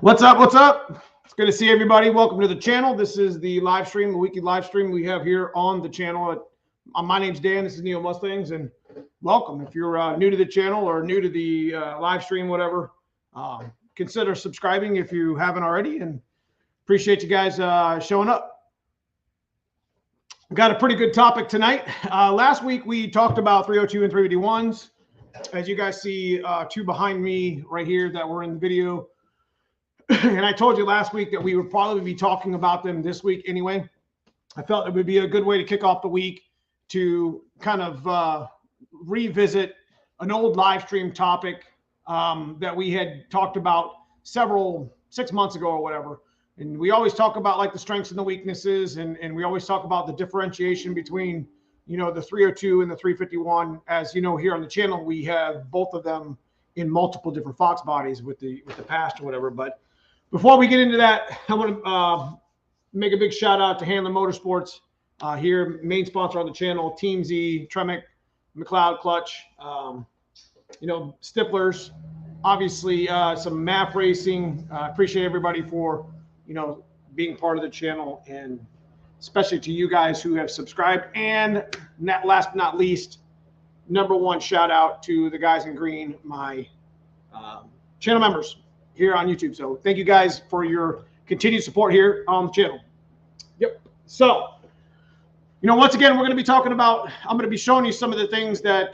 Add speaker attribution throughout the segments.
Speaker 1: What's up? What's up? It's good to see everybody. Welcome to the channel. This is the live stream, the weekly live stream we have here on the channel. My name's Dan. This is Neo Mustangs, and welcome. If you're new to the channel or new to the live stream, whatever, consider subscribing if you haven't already, and appreciate you guys showing up. We've got a pretty good topic tonight. Last week we talked about 302 and 351s. As you guys see, two behind me right here that were in the video. And I told you last week that we would probably be talking about them this week anyway. I felt it would be a good way to kick off the week to kind of revisit an old live stream topic that we had talked about 6 months ago or whatever. And we always talk about like the strengths and the weaknesses, and we always talk about the differentiation between, you know, the 302 and the 351. As you know, here on the channel, we have both of them in multiple different Fox bodies with the past or whatever. But before we get into that, I want to make a big shout out to Handler Motorsports here, main sponsor on the channel, Team Z, Tremec, McLeod Clutch, you know, Stiflers, obviously some MAF racing. Appreciate everybody for, you know, being part of the channel, and especially to you guys who have subscribed. And last but not least, number one shout out to the guys in green, my channel members here on YouTube. So thank you guys for your continued support here on the channel. Yep. So, you know, once again, we're going to be talking about, I'm going to be showing you some of the things that,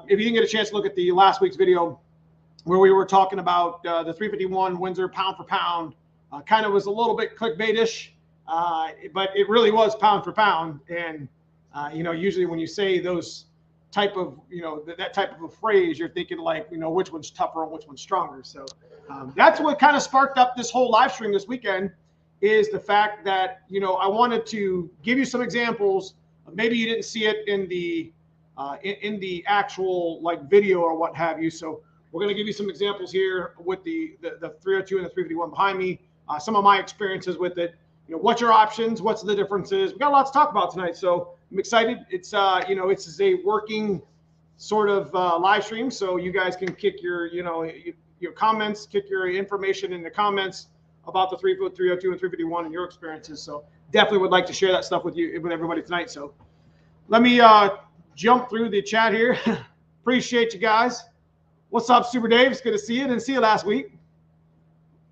Speaker 1: if you didn't get a chance to look at the last week's video where we were talking about the 351 Windsor pound for pound, kind of was a little bit clickbaitish, but it really was pound for pound. And, you know, usually when you say those type of, you know, that type of a phrase, you're thinking like, you know, which one's tougher and which one's stronger. So that's what kind of sparked up this whole live stream this weekend, is the fact that, you know, I wanted to give you some examples. Maybe you didn't see it in the actual like video or what have you. So we're going to give you some examples here with the 302 and the 351 behind me. Some of my experiences with it. You know, what's your options? What's the differences? We got a lot to talk about tonight, so I'm excited. It's you know, it's a working sort of live stream, so you guys can kick your, you know, your comments, kick your information in the comments about the 302 and 351 and your experiences. So definitely would like to share that stuff with you, with everybody tonight. So let me jump through the chat here. Appreciate you guys. What's up, Super Dave? It's good to see you. Didn't see you last week.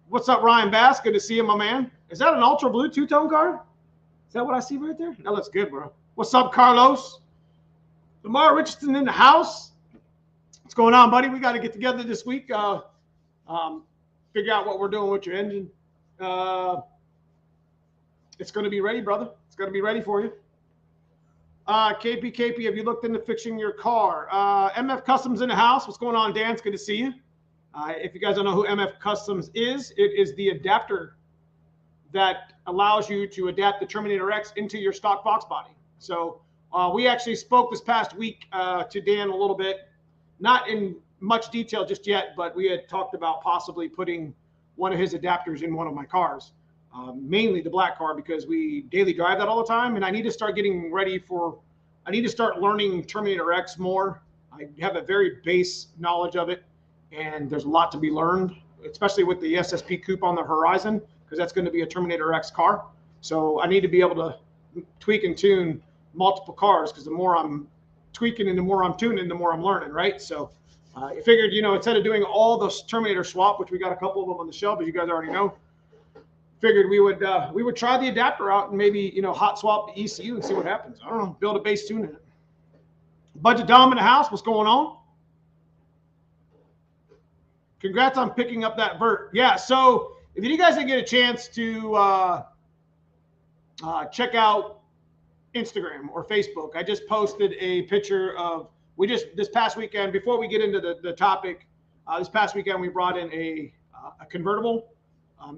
Speaker 1: What's up, Ryan Bass? Good to see you, my man. Is that an ultra blue two-tone car? Is that what I see right there? That looks good, bro. What's up, Carlos? Lamar Richardson in the house. What's going on, buddy? We got to get together this week. Figure out what we're doing with your engine. It's going to be ready, brother. It's going to be ready for you. KP, have you looked into fixing your car? MF Customs in the house. What's going on, Dan? It's good to see you. If you guys don't know who MF Customs is, it is the adapter that allows you to adapt the Terminator X into your stock Fox body. So we actually spoke this past week to Dan a little bit, not in much detail just yet, but we had talked about possibly putting one of his adapters in one of my cars, mainly the black car, because we daily drive that all the time. And I need to start getting ready for, I need to start learning Terminator X more. I have a very base knowledge of it, and there's a lot to be learned, especially with the SSP coupe on the horizon, because that's going to be a Terminator X car. So I need to be able to tweak and tune multiple cars, because the more I'm tweaking and the more I'm tuning, the more I'm learning, right? So I figured, you know, instead of doing all those Terminator swap, which we got a couple of them on the shelf, as you guys already know, figured we would try the adapter out and maybe, you know, hot swap the ECU and see what happens. I don't know, build a base tune in it. Budget Dom in the house, what's going on? Congrats on picking up that vert. Yeah, so if you guys didn't get a chance to check out Instagram or Facebook, I just posted a picture of, this past weekend, before we get into the topic, this past weekend we brought in a convertible.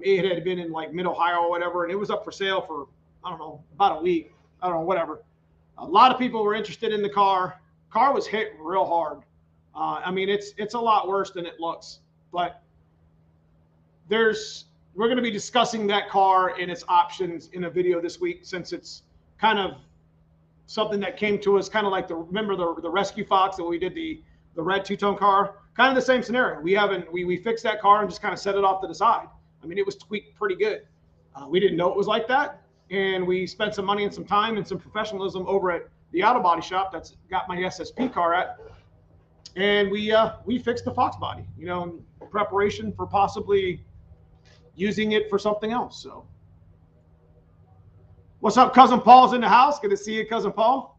Speaker 1: It had been in like mid-Ohio or whatever, and it was up for sale for, I don't know, about a week. I don't know, whatever. A lot of people were interested in the car. Car was hit real hard. I mean, it's a lot worse than it looks, but we're going to be discussing that car and its options in a video this week, since it's kind of something that came to us, kind of like remember the Rescue Fox that we did, the red two-tone car, kind of the same scenario. We fixed that car and just kind of set it off to the side. I mean, it was tweaked pretty good. We didn't know it was like that. And we spent some money and some time and some professionalism over at the auto body shop that's got my SSP car at. And we fixed the Fox body, you know, in preparation for possibly using it for something else. So what's up? Cousin Paul's in the house. Good to see you, Cousin Paul.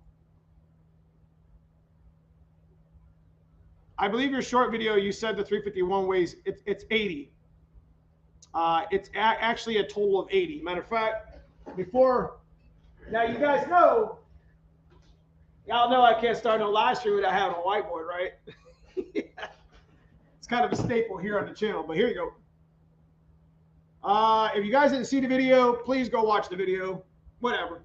Speaker 1: I believe your short video, you said the 351 weighs, it's 80. It's actually a total of 80. Matter of fact, now you guys know, y'all know I can't start no live stream without having a whiteboard, right? It's kind of a staple here on the channel, but here you go. If you guys didn't see the video, please go watch the video, whatever.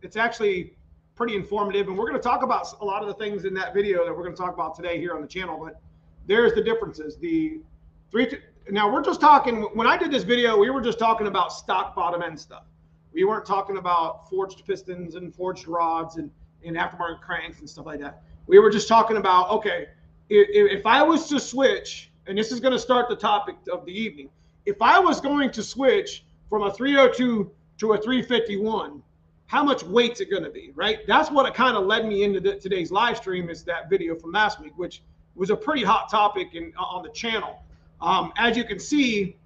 Speaker 1: It's actually pretty informative, and we're going to talk about a lot of the things in that video that we're going to talk about today here on the channel, but there's the differences. Now we're just talking, when I did this video, we were just talking about stock bottom end stuff. We weren't talking about forged pistons and forged rods and aftermarket cranks and stuff like that. We were just talking about, okay, if I was to switch, and this is going to start the topic of the evening, if I was going to switch from a 302 to a 351, how much weight's it going to be, right? That's what it kind of led me into today's live stream, is that video from last week, which was a pretty hot topic on the channel. As you can see,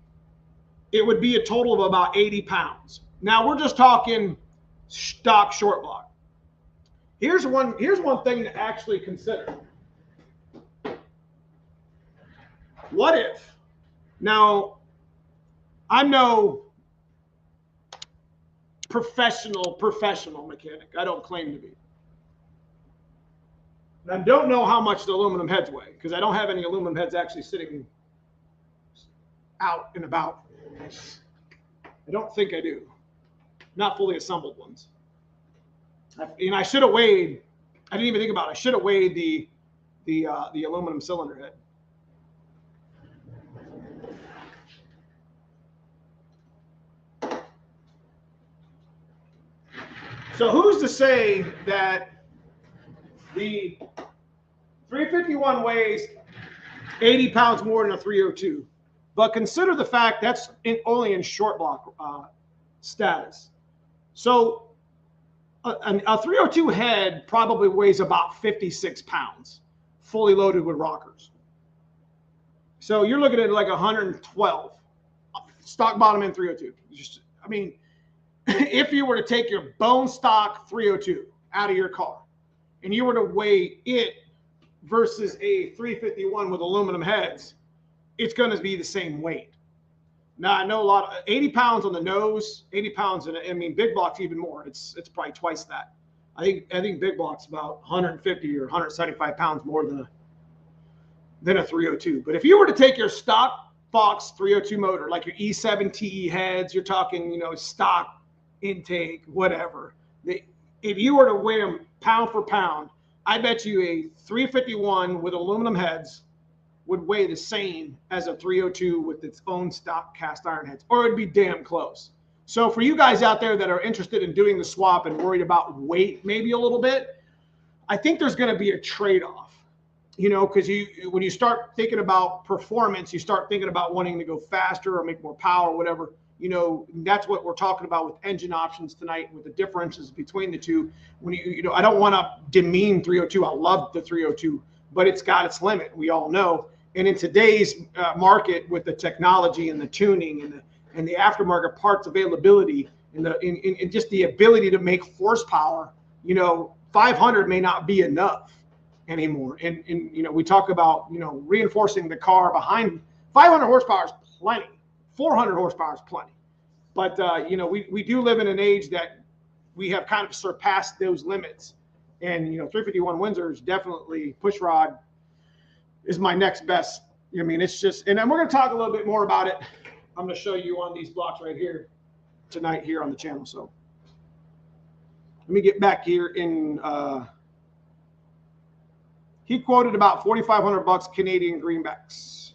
Speaker 1: it would be a total of about 80 pounds. Now we're just talking stock short block. Here's one thing to actually consider. What if, now I'm no professional mechanic. I don't claim to be. And I don't know how much the aluminum heads weigh, because I don't have any aluminum heads actually sitting out and about. I don't think I do. Not fully assembled ones. And I should have weighed, I didn't even think about it, I should have weighed the aluminum cylinder head. So who's to say that the 351 weighs 80 pounds more than a 302? But consider the fact that's only in short block status. So a 302 head probably weighs about 56 pounds, fully loaded with rockers. So you're looking at like 112 stock bottom end 302. I mean, if you were to take your bone stock 302 out of your car and you were to weigh it versus a 351 with aluminum heads, it's going to be the same weight. Now, I know a lot of 80 pounds on the nose, 80 pounds, and I mean, big block's even more. It's probably twice that. I think big block's about 150 or 175 pounds more than a 302. But if you were to take your stock Fox 302 motor, like your E7 TE heads, you're talking, you know, stock intake, whatever. If you were to weigh them pound for pound, I bet you a 351 with aluminum heads would weigh the same as a 302 with its own stock cast iron heads, or it'd be damn close. So for you guys out there that are interested in doing the swap and worried about weight maybe a little bit, I think there's going to be a trade-off, you know, because when you start thinking about performance, you start thinking about wanting to go faster or make more power or whatever. You know, that's what we're talking about with engine options tonight, with the differences between the two. When you know, I don't want to demean 302. I love the 302, but it's got its limit. We all know. And in today's market, with the technology and the tuning and the aftermarket parts availability and just the ability to make horsepower, you know, 500 may not be enough anymore. And you know, we talk about, you know, reinforcing the car behind 500 horsepower is plenty. 400 horsepower is plenty. But, you know, we do live in an age that we have kind of surpassed those limits. And, you know, 351 Windsor is definitely, push rod is my next best. I mean, it's just, and then we're going to talk a little bit more about it. I'm going to show you on these blocks right here tonight here on the channel. So let me get back here in, he quoted about 4,500 bucks Canadian greenbacks.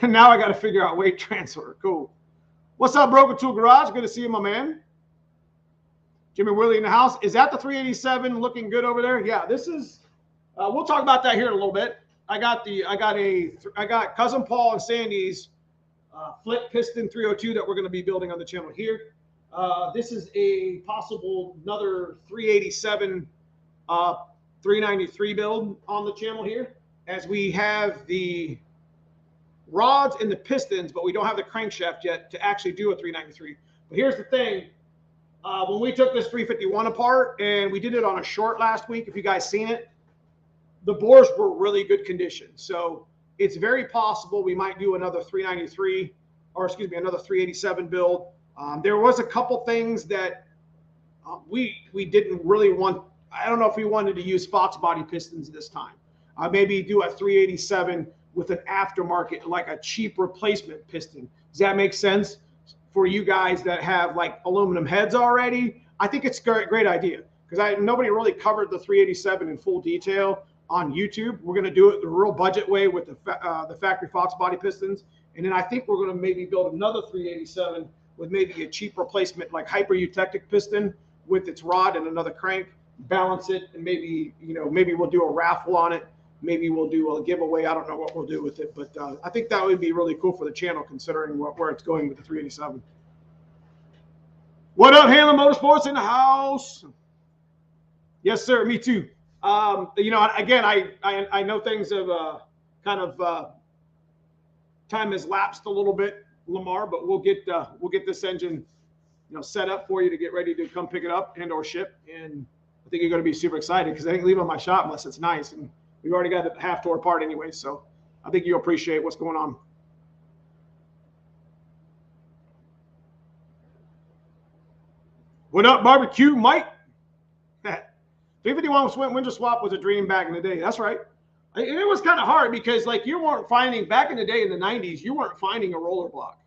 Speaker 1: And now I got to figure out weight transfer. Cool. What's up, Broken Tool Garage? Good to see you, my man. Jimmy Willie in the house. Is that the 387 looking good over there? Yeah, this is, we'll talk about that here in a little bit. I got Cousin Paul and Sandy's flip piston 302 that we're going to be building on the channel here. This is a possible another 387 393 build on the channel here, as we have the rods and the pistons, but we don't have the crankshaft yet to actually do a 393. But here's the thing. When we took this 351 apart, and we did it on a short last week, if you guys seen it, the bores were really good condition. So it's very possible we might do another 393, or excuse me, another 387 build. There was a couple things that we didn't really want. I don't know if we wanted to use Fox body pistons this time. Maybe do a 387 with an aftermarket, like a cheap replacement piston. Does that make sense for you guys that have like aluminum heads already? I think it's a great idea, because nobody really covered the 387 in full detail on YouTube. We're going to do it the real budget way with the factory Fox body pistons. And then I think we're going to maybe build another 387 with maybe a cheap replacement, like hyper eutectic piston with its rod and another crank, balance it, and maybe, maybe we'll do a raffle on it. Maybe we'll do a giveaway. I don't know what we'll do with it, but I think that would be really cool for the channel, considering where it's going with the 387. What up, Hanlon Motorsports in the house? Yes, sir. Me too. Again, I know things have kind of time has lapsed a little bit, Lamar, but we'll get this engine, set up for you to get ready to come pick it up and or ship. And I think you're going to be super excited, because I ain't leaving my shop unless it's nice, and we've already got it half tore apart anyway. So I think you'll appreciate what's going on. What up, barbecue, Mike? 351 windsor swap was a dream back in the day. That's right. It was kind of hard, because like you weren't finding, back in the day in the 90s, you weren't finding a roller block.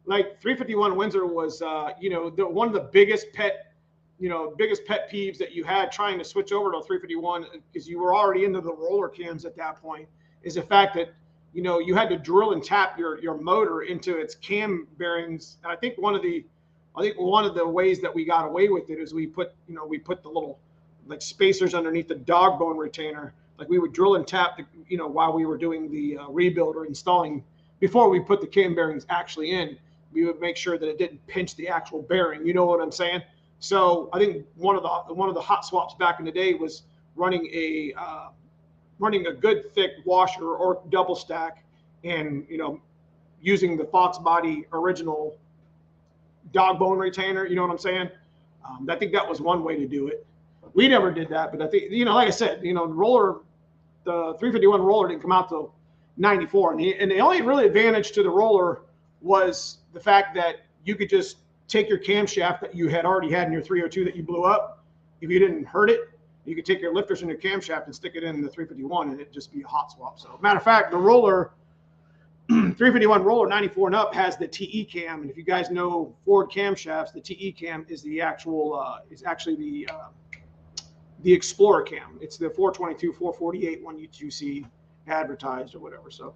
Speaker 1: Like 351 Windsor was, one of the biggest pet peeves that you had trying to switch over to a 351, because you were already into the roller cams at that point, is the fact that, you had to drill and tap your motor into its cam bearings. And I think one of the ways that we got away with it is we put the little like spacers underneath the dog bone retainer. Like we would drill and tap while we were doing the rebuild or installing, before we put the cam bearings actually in, we would make sure that it didn't pinch the actual bearing. You know what I'm saying? So I think one of the hot swaps back in the day was running a good thick washer or double stack, and using the Fox body original dog bone retainer. You know what I'm saying? I think that was one way to do it. We never did that, but I think, like I said, the 351 roller didn't come out till 94, and the only really advantage to the roller was the fact that you could just take your camshaft that you had already had in your 302 that you blew up. If you didn't hurt it, you could take your lifters and your camshaft and stick it in the 351, and it'd just be a hot swap. So, matter of fact, the roller 351 roller 94 and up has the TE cam, and if you guys know Ford camshafts, the TE cam is the actual is actually the Explorer cam. It's the 422, 448 one you see advertised or whatever. So,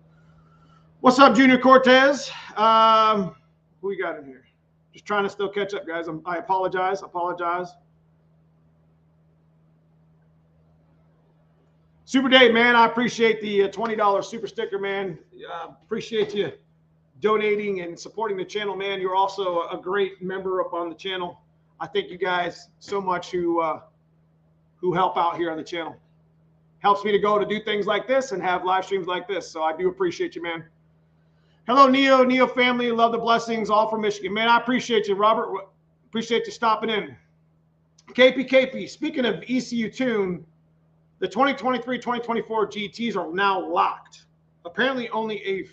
Speaker 1: what's up, Junior Cortez? Who we got in here? Just trying to still catch up, guys. I apologize. Super Dave, man, I appreciate the $20 super sticker, man. Appreciate you donating and supporting the channel, man. You're also a great member up on the channel. I thank you guys so much who help out here on the channel. Helps me to go to do things like this and have live streams like this. So I do appreciate you, man. Hello, Neo family. Love the blessings, all from Michigan. Man, I appreciate you, Robert. Appreciate you stopping in. KP, speaking of ECU tune, the 2023-2024 GTs are now locked. Apparently, only a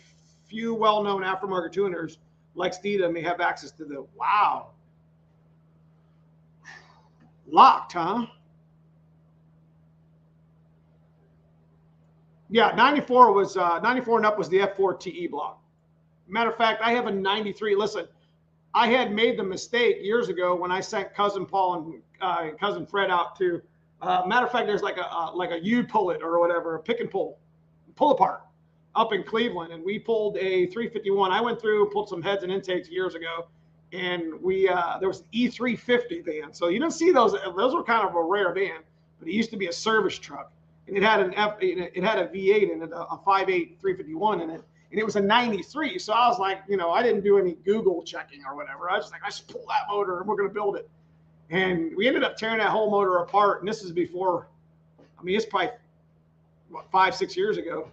Speaker 1: few well-known aftermarket tuners like Steeda may have access to the. Wow. Locked, huh? Yeah, 94 and up was the F4 TE block. Matter of fact, I have a 93. Listen, I had made the mistake years ago when I sent cousin Paul and cousin Fred out to. Matter of fact, there's like a U-pullet or whatever, a pick and pull apart up in Cleveland, and we pulled a 351. I went through, pulled some heads and intakes years ago, and there was an E350 van. So you don't see those. Those were kind of a rare van, but it used to be a service truck. and it had it had a V8 in it, a 5.8 351 in it, and it was a 93. So I was like, I didn't do any Google checking or whatever. I was like, I should pull that motor and we're going to build it. And we ended up tearing that whole motor apart. And this is before, I mean, it's probably what, 5-6 years ago.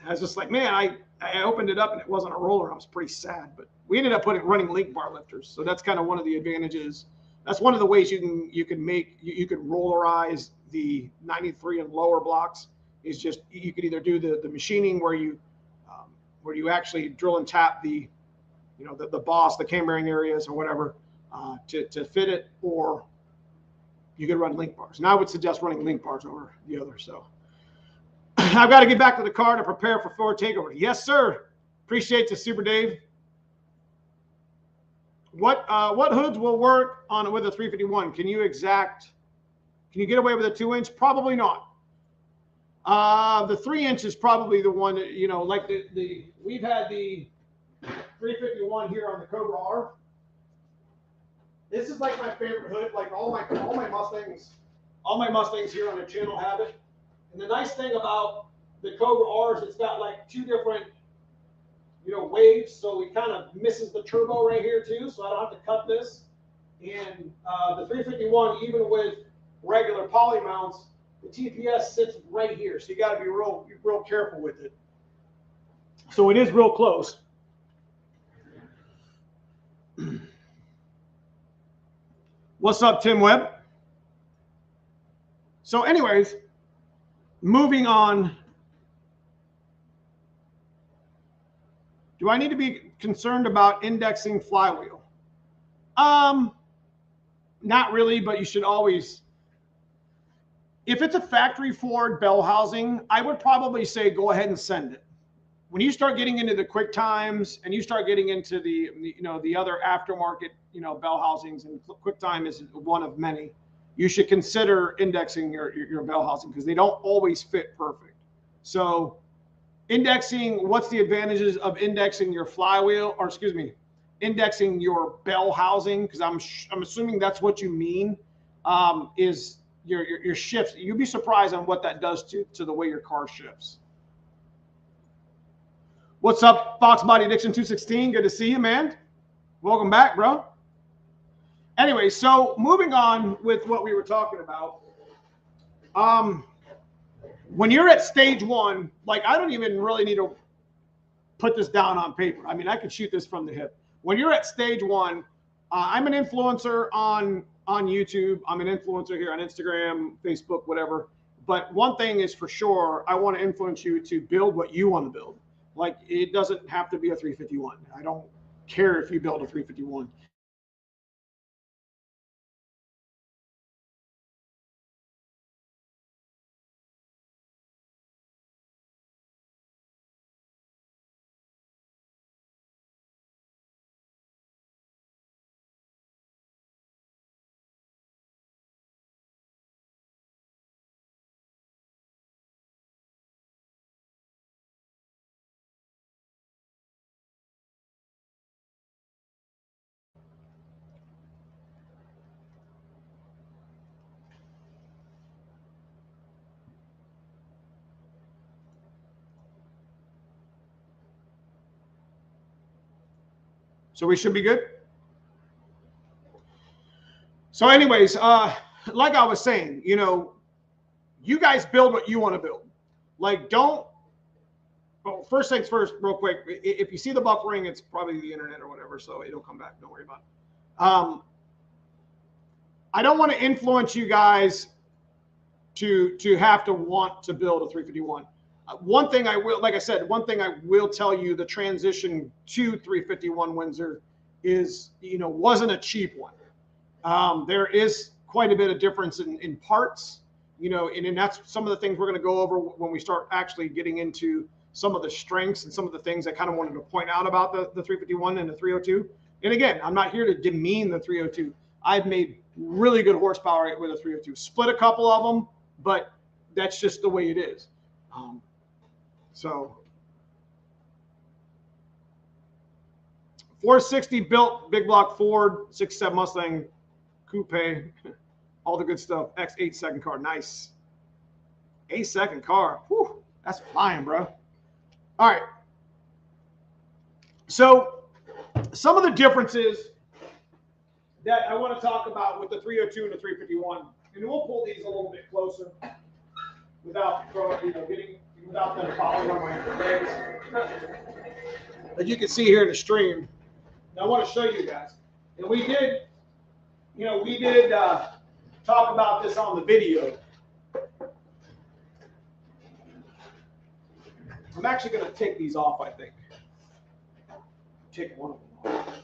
Speaker 1: I was just like, man, I opened it up and it wasn't a roller. I was pretty sad, but we ended up running link bar lifters. So that's kind of one of the advantages. That's one of the ways you can rollerize the 93 and lower blocks. Is just you could either do the machining where you actually drill and tap the the boss, the cam bearing areas or whatever to fit it, or you could run link bars. And I would suggest running link bars over the other. So I've got to get back to the car to prepare for Ford takeover. Yes, sir. Appreciate the Super Dave. What hoods will work on with a 351? Can you get away with a 2-inch? Probably not. The 3-inch is probably the one that, like we've had the 351 here on the Cobra R. This is like my favorite hood. Like all my Mustangs here on the channel have it. And the nice thing about the Cobra R is it's got like 2 different waves, so it kind of misses the turbo right here too, so I don't have to cut this. And the 351, even with regular poly mounts, the TPS sits right here, so you got to be real careful with it. So it is real close. What's up, Tim Webb? So anyways, moving on. Do I need to be concerned about indexing flywheel? Not really, but you should always. If it's a factory Ford bell housing, I would probably say go ahead and send it. When you start getting into the quick times and you start getting into the other aftermarket bell housings, and quick time is one of many, you should consider indexing your bell housing because they don't always fit perfect. So indexing, what's the advantages of indexing your flywheel, or excuse me, indexing your bell housing? Because I'm assuming that's what you mean. Is your shifts. You'd be surprised on what that does to the way your car shifts. What's up, Fox Body Addiction 216? Good to see you, man. Welcome back, bro. Anyway, so moving on with what we were talking about. When you're at stage 1, like I don't even really need to put this down on paper. I mean, I could shoot this from the hip. When you're at stage 1, I'm an influencer on YouTube. I'm an influencer here on Instagram, Facebook, whatever. But one thing is for sure, I want to influence you to build what you want to build. Like it doesn't have to be a 351. I don't care if you build a 351. So we should be good. So anyways, like I was saying, you guys build what you want to build. Like don't, well, first things first, real quick, if you see the buffering, it's probably the internet or whatever, so it'll come back. Don't worry about it. I don't want to influence you guys to have to want to build a 351. One thing I will, like I said, one thing I will tell you, the transition to 351 Windsor is, wasn't a cheap one. There is quite a bit of difference in parts, and that's some of the things we're going to go over when we start actually getting into some of the strengths and some of the things I kind of wanted to point out about the 351 and the 302. And again, I'm not here to demean the 302. I've made really good horsepower with a 302. Split a couple of them, but that's just the way it is. So 460 built, big block Ford, 67 Mustang, coupe, all the good stuff. X8 second car, nice. 8-second car. Whew, that's flying, bro. All right. So some of the differences that I want to talk about with the 302 and the 351, and we'll pull these a little bit closer without without them falling on my legs. As you can see here in the stream, I want to show you guys. And we did talk about this on the video. I'm actually going to take these off, I think. Take one of them off.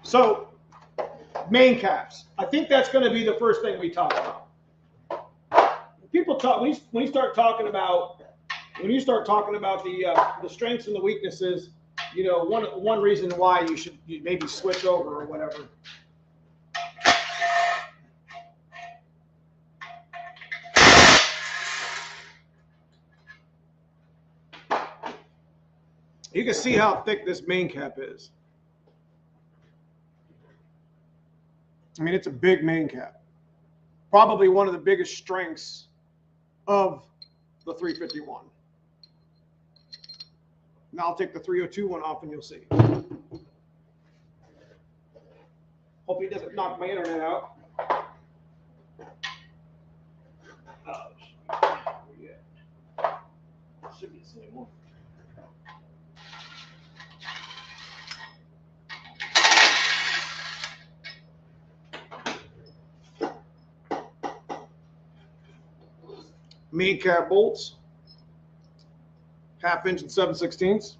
Speaker 1: So, main caps. I think that's going to be the first thing we talk about. People talk when you start talking about the strengths and the weaknesses. You know, one reason why you should maybe switch over or whatever. You can see how thick this main cap is. I mean, it's a big main cap. Probably one of the biggest strengths of the 351. Now I'll take the 302 one off and you'll see. Hope he doesn't knock my internet out. Oh, yeah. Should be the same one. Main cap bolts, 1/2 inch and 7/16.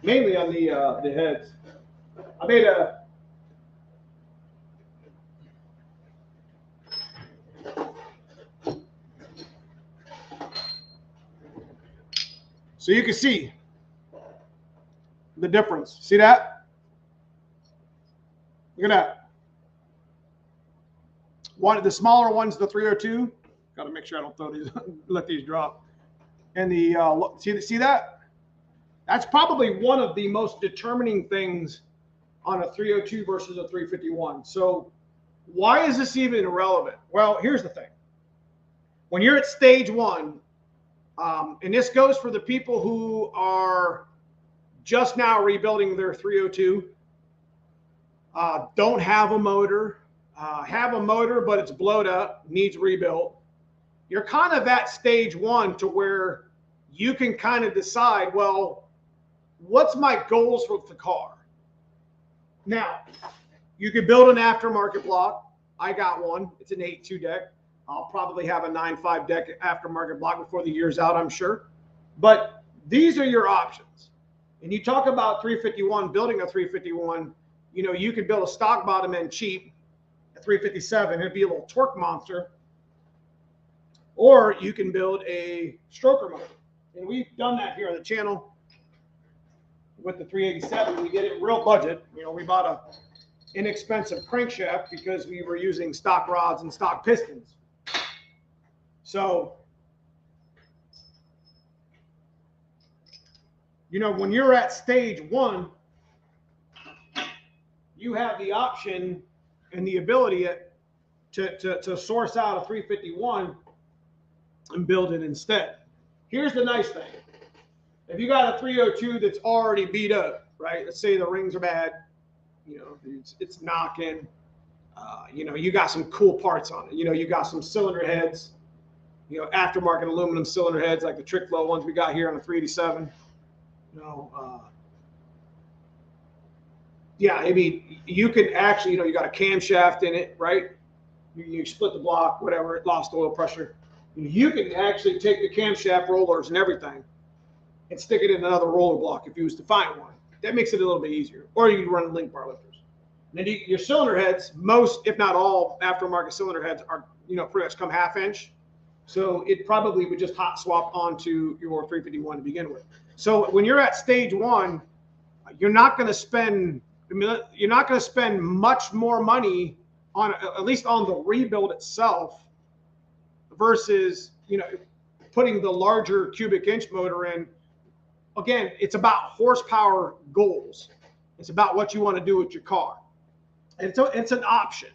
Speaker 1: Mainly on the heads. I made a so you can see the difference. See that? Look at that. One of the smaller ones, the 302. Got to make sure I don't throw these, let these drop. And the see that? That's probably one of the most determining things on a 302 versus a 351. So why is this even relevant? Well, here's the thing. When you're at stage one, and this goes for the people who are just now rebuilding their 302, don't have a motor, have a motor, but it's blowed up, needs rebuilt. You're kind of at stage one to where you can kind of decide, well, what's my goals with the car? Now, you could build an aftermarket block. I got one. It's an 8.2 deck. I'll probably have a 9.5 deck aftermarket block before the year's out, I'm sure. But these are your options. And you talk about 351, building a 351, you know, you could build a stock bottom end cheap, a 357, it'd be a little torque monster. Or you can build a stroker motor. And we've done that here on the channel with the 387. We did it real budget. You know, we bought a inexpensive crankshaft because we were using stock rods and stock pistons. So, you know, when you're at stage one, you have the option and the ability to source out a 351 and build it instead. Here's the nice thing. If you got a 302 that's already beat up, right? Let's say the rings are bad, you know, it's knocking, you know, you got some cool parts on it. You know, you got some cylinder heads, you know, aftermarket aluminum cylinder heads like the trick flow ones we got here on the 387. You know, yeah, I mean, you can actually, you know, you got a camshaft in it, right? You split the block, whatever, it lost oil pressure. You can actually take the camshaft rollers and everything and stick it in another roller block if you was to find one. That makes it a little bit easier. Or you can run link bar lifters. And then your cylinder heads, most, if not all, aftermarket cylinder heads are, you know, pretty much come 1/2 inch. So it probably would just hot swap onto your 351 to begin with. So when you're at stage one, you're not going to spend I mean, you're not going to spend much more money on, at least on the rebuild itself, versus, you know, putting the larger cubic inch motor in. Again, it's about horsepower goals. It's about what you want to do with your car. And so it's an option.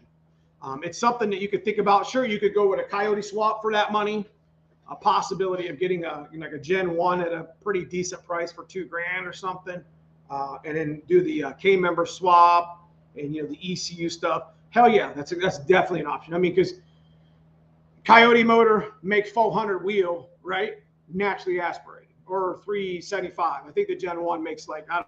Speaker 1: It's something that you could think about. Sure, you could go with a Coyote swap for that money. A possibility of getting like a Gen 1 at a pretty decent price for $2,000 or something. And then do the K-member swap and, you know, the ECU stuff. Hell yeah, that's definitely an option. I mean, because Coyote motor makes 400 wheel, right? Naturally aspirated, or 375. I think the Gen 1 makes like, I don't know.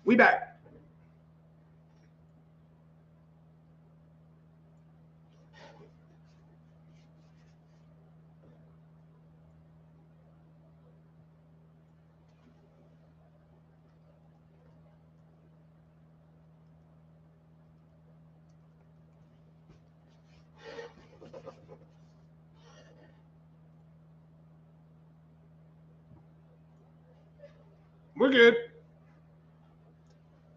Speaker 1: We back. We're good.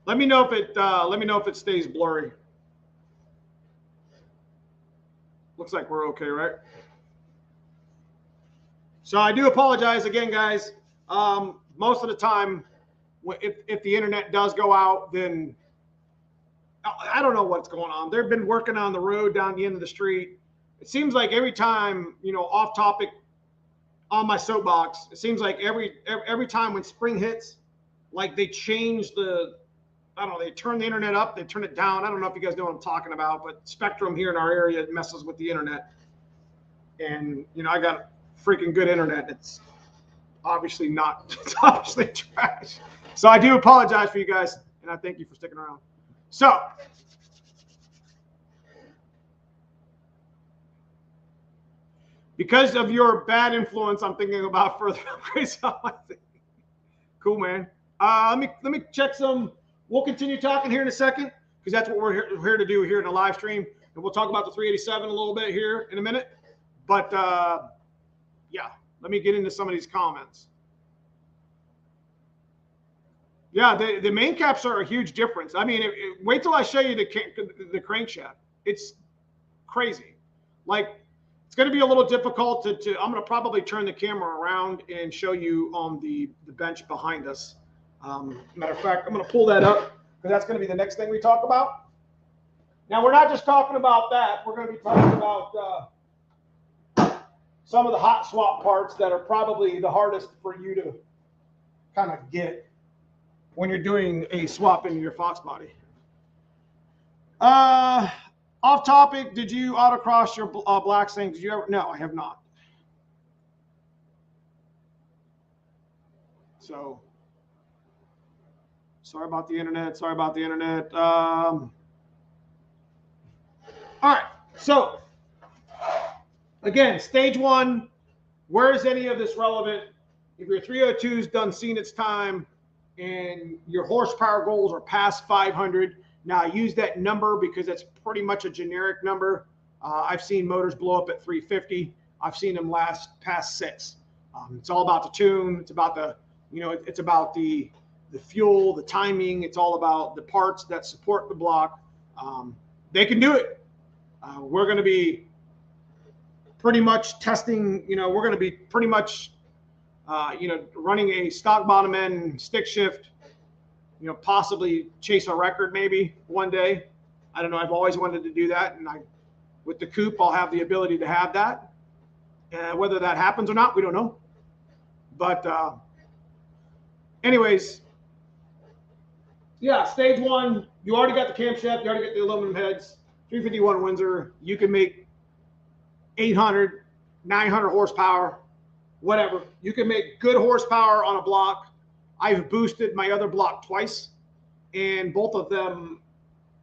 Speaker 1: Let me know if it stays blurry. Looks like we're okay, right? So I do apologize again, guys. Most of the time, if the internet does go out, then I don't know what's going on. They've been working on the road down the end of the street. It seems like every time, you know, off topic on my soapbox, it seems like every time when spring hits, like they change the, I don't know, they turn the internet up, they turn it down. I don't know if you guys know what I'm talking about, but Spectrum here in our area messes with the internet. And, you know, I got freaking good internet. It's obviously not, it's obviously trash. So I do apologize for you guys, and I thank you for sticking around. So, because of your bad influence, I'm thinking about further upgrades on my thing. Cool, man. Let me check some. We'll continue talking here in a second, because that's what we're here to do here in the live stream, and we'll talk about the 387 a little bit here in a minute. But yeah, let me get into some of these comments. Yeah, the main caps are a huge difference. I mean, wait till I show you the crankshaft. It's crazy. Like, it's going to be a little difficult to I'm going to probably turn the camera around and show you on the bench behind us. Matter of fact, I'm going to pull that up, because that's going to be the next thing we talk about. Now, we're not just talking about that. We're going to be talking about some of the hot swap parts that are probably the hardest for you to kind of get when you're doing a swap into your Fox body. Off topic, did you autocross your black thing? Did you ever? No, I have not. So, sorry about the internet. Sorry about the internet. All right. So, again, stage one, where is any of this relevant? If your 302's done seen its time and your horsepower goals are past 500, now use that number because it's pretty much a generic number. I've seen motors blow up at 350. I've seen them last past 6. It's all about the tune. It's about the, you know, it's about the fuel, the timing. It's all about the parts that support the block. They can do it. We're going to be pretty much testing, you know, we're going to be pretty much, you know, running a stock bottom end stick shift, you know, possibly chase a record maybe one day. I don't know. I've always wanted to do that. And with the coupe, I'll have the ability to have that. Whether that happens or not, we don't know. But anyways, yeah, stage one, you already got the camshaft, you already got the aluminum heads, 351 Windsor. You can make 800, 900 horsepower, whatever. You can make good horsepower on a block. I've boosted my other block twice. and both of them,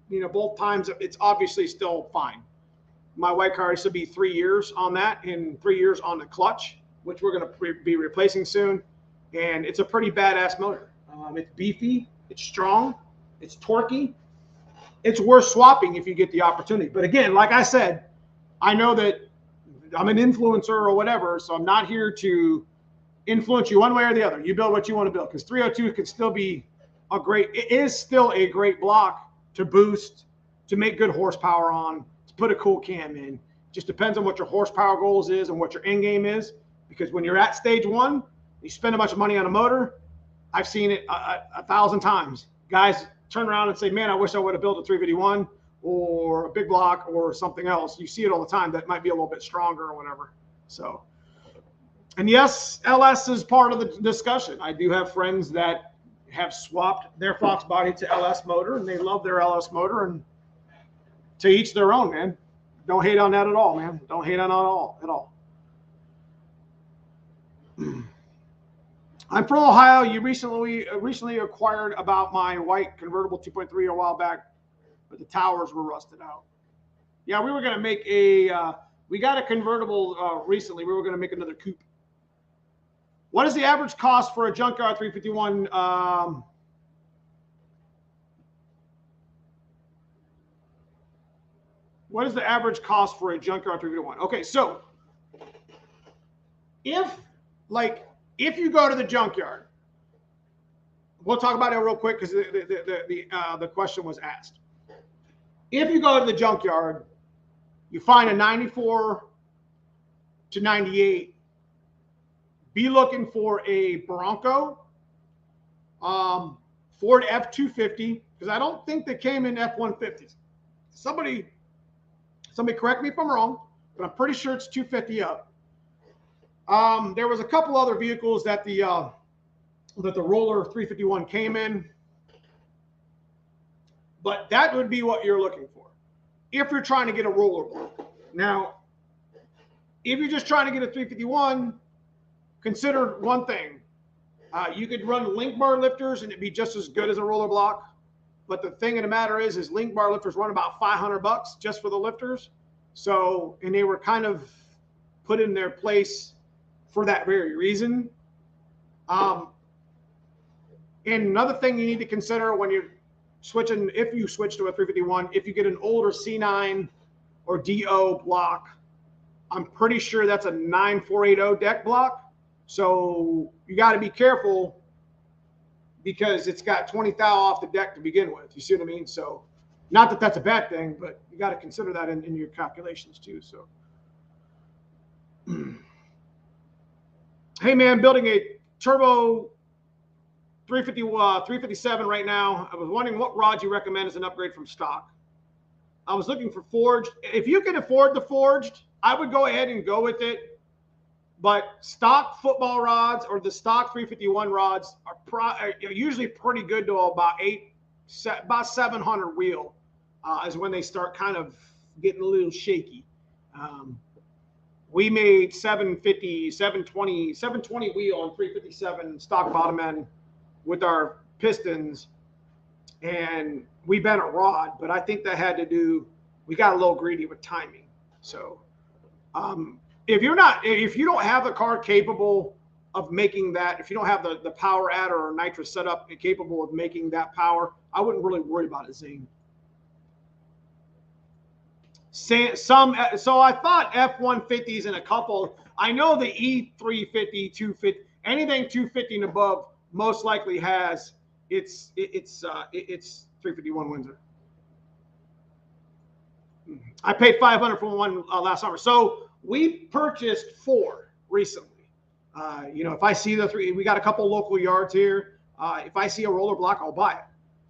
Speaker 1: you know, both times it's obviously still fine. My white car used to be 3 years on that and 3 years on the clutch, which we're going to be replacing soon. And it's a pretty badass motor. It's beefy, it's strong, it's torquey. It's worth swapping if you get the opportunity. But again, like I said, I know that I'm an influencer or whatever, so I'm not here to influence you one way or the other. You build what you want to build, because 302 can still be it is still a great block to boost, to make good horsepower on, to put a cool cam in. Just depends on what your horsepower goals is and what your end game is. Because when you're at stage one, you spend a bunch of money on a motor. I've seen it 1,000 times. Guys turn around and say, man, I wish I would have built a 351 or a big block or something else. You see it all the time. That might be a little bit stronger or whatever. So, and yes, LS is part of the discussion. I do have friends that have swapped their Fox body to LS motor, and they love their LS motor, and to each their own, man. Don't hate on that at all, man. Don't hate on it at all. I'm from Ohio. You recently acquired about my white convertible 2.3 a while back, but the towers were rusted out. Yeah, we were going to make we got a convertible recently. We were going to make another coupe. What is the average cost for a Junkyard 351? What is the average cost for a Junkyard 351? Okay, so if you go to the Junkyard, we'll talk about it real quick because the question was asked. If you go to the Junkyard, you find a 94 to 98, be looking for a Bronco, Ford F-250, because I don't think they came in F-150s. Somebody correct me if I'm wrong, but I'm pretty sure it's 250 up. There was a couple other vehicles that the Roller 351 came in, but that would be what you're looking for if you're trying to get a roller block. Now, if you're just trying to get a 351, consider one thing. You could run link bar lifters and it'd be just as good as a roller block. But the thing of the matter is link bar lifters run about $500 just for the lifters. So, and they were kind of put in their place for that very reason. And another thing you need to consider when you're switching, if you switch to a 351, if you get an older C9 or DO block, I'm pretty sure that's a 9480 deck block. So you got to be careful because it's got 20 thou off the deck to begin with. You see what I mean? So not that that's a bad thing, but you got to consider that in your calculations too. So, hey man, building a turbo 357 right now. I was wondering what rods you recommend as an upgrade from stock. I was looking for forged. If you can afford the forged, I would go ahead and go with it. But stock football rods or the stock 351 rods are usually pretty good to about 700 wheel is when they start kind of getting a little shaky. We made 720 wheel on 357 stock bottom end with our pistons, and we bent a rod, but I think that had to do, we got a little greedy with timing. So if you don't have the car capable of making that, if you don't have the power adder or nitrous setup capable of making that power, I wouldn't really worry about a Zing. So I thought F-150s and a couple. I know the E350, 250, anything 250 and above most likely has it's 351 Windsor. I paid $500 for one last summer. So we purchased 4 recently. You know, if I see the 3, we got a couple local yards here. If I see a roller block, I'll buy it.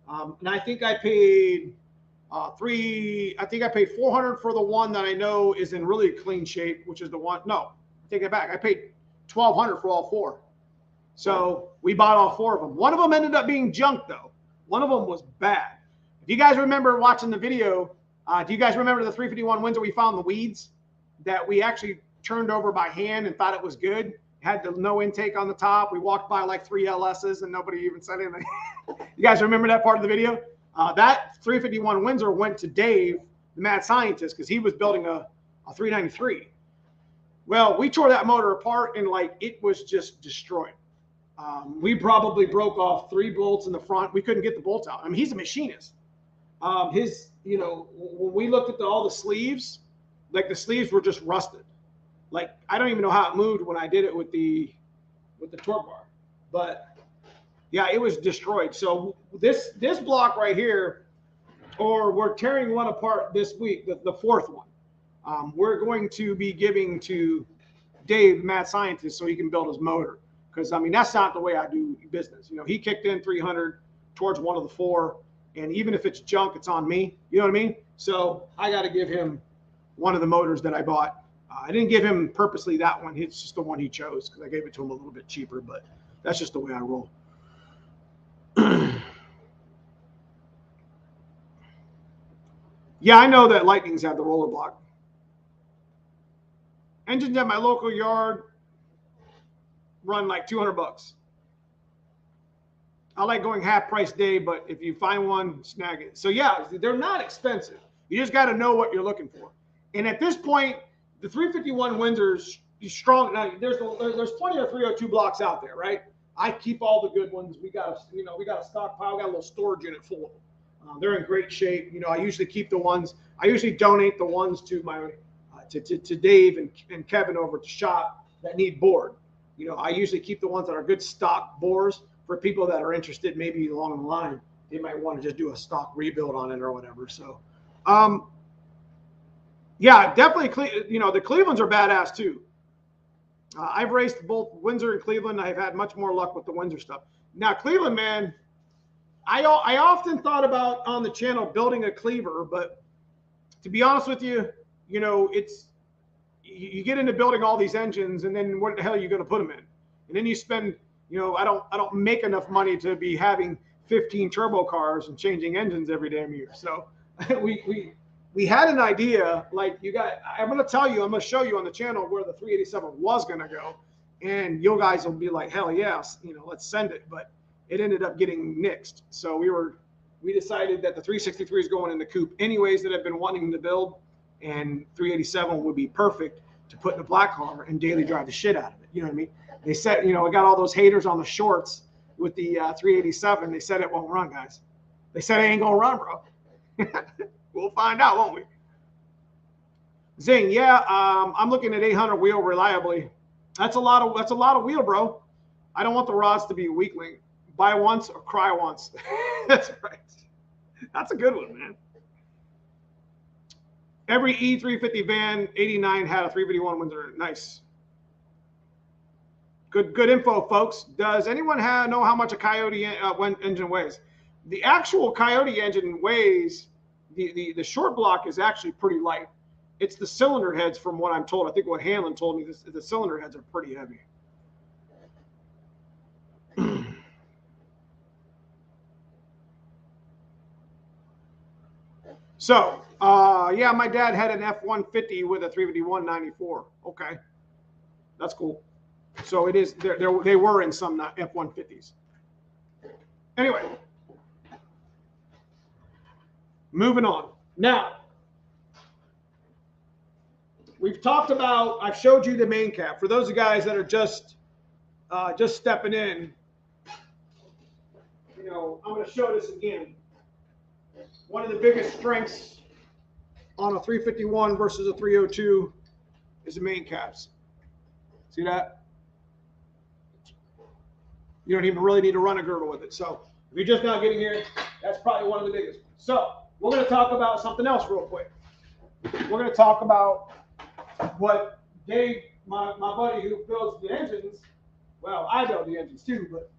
Speaker 1: And I think I paid $400 for the one that I know is in really clean shape, which is the one. No, take it back. I paid $1,200 for all 4. So we bought all 4 of them. One of them ended up being junk though. One of them was bad. If you guys remember watching the video, do you guys remember the 351 Windsor we found in the weeds that we actually turned over by hand and thought it was good? It had the no intake on the top. We walked by like 3 LSs and nobody even said anything. You guys remember that part of the video? That 351 Windsor went to Dave, the mad scientist, because he was building a 393. Well, we tore that motor apart and like it was just destroyed. We probably broke off 3 bolts in the front. We couldn't get the bolts out. I mean, he's a machinist. You know, when we looked at all the sleeves, like the sleeves were just rusted. Like I don't even know how it moved when I did it with the torque bar, but yeah, it was destroyed. So this block right here, or we're tearing one apart this week, the 4th one. We're going to be giving to Dave, mad scientist, so he can build his motor. Because I mean, that's not the way I do business. You know, he kicked in 300 towards one of the 4, and even if it's junk, it's on me. You know what I mean? So I got to give him one of the motors that I bought. I didn't give him purposely that one. It's just the one he chose because I gave it to him a little bit cheaper. But that's just the way I roll. Yeah, I know that Lightnings have the roller block. Engines at my local yard run like $200. I like going half price day, but if you find one, snag it. So yeah, they're not expensive. You just got to know what you're looking for. And at this point, the 351 Windsor's strong. Now there's plenty of 302 blocks out there, right? I keep all the good ones. We got a stockpile. We got a little storage unit full of them. They're in great shape. You know, I usually keep the ones. I usually donate the ones to my to Dave and Kevin over at the shop that need bored. You know, I usually keep the ones that are good stock bores for people that are interested maybe along the line. They might want to just do a stock rebuild on it or whatever. So, yeah, definitely. You know, the Clevelands are badass too. I've raced both Windsor and Cleveland. I've had much more luck with the Windsor stuff. Now, Cleveland, man, I often thought about on the channel building a cleaver, but to be honest with you, you know, you get into building all these engines, and then what the hell are you going to put them in? And then you spend, you know, I don't make enough money to be having 15 turbo cars and changing engines every damn year. So we had an idea, like I'm going to show you on the channel where the 387 was going to go, and you guys will be like, hell yes, you know, let's send it. But it ended up getting nixed. So we decided that the 363 is going in the coupe anyways that I've been wanting to build, and 387 would be perfect to put in a black car and daily drive the shit out of it. You know what I mean? They said, you know, I got all those haters on the shorts with the 387. They said it won't run, guys. They said it ain't gonna run, bro. We'll find out, won't we? Zing, yeah, I'm looking at 800 wheel reliably. That's a lot of wheel, bro. I don't want the rods to be weakling. Buy once or cry once. That's right. That's a good one, man. Every E350 van 89 had a 351 Windsor. Nice. Good info, folks. Does anyone know how much a Coyote engine weighs? The actual Coyote engine weighs, the short block is actually pretty light. It's the cylinder heads, from what I'm told. I think what Hanlon told me, the cylinder heads are pretty heavy. So, yeah, my dad had an F-150 with a 351 94. Okay, that's cool. So it is. They were in some F-150s. Anyway, moving on. Now, we've talked about. I've showed you the main cap. For those of you guys that are just stepping in, you know, I'm going to show this again. One of the biggest strengths on a 351 versus a 302 is the main caps. See that? You don't even really need to run a girdle with it. So if you're just now getting here, that's probably one of the biggest. So we're going to talk about something else real quick. We're going to talk about what Dave, my buddy who builds the engines, well, I build the engines too, but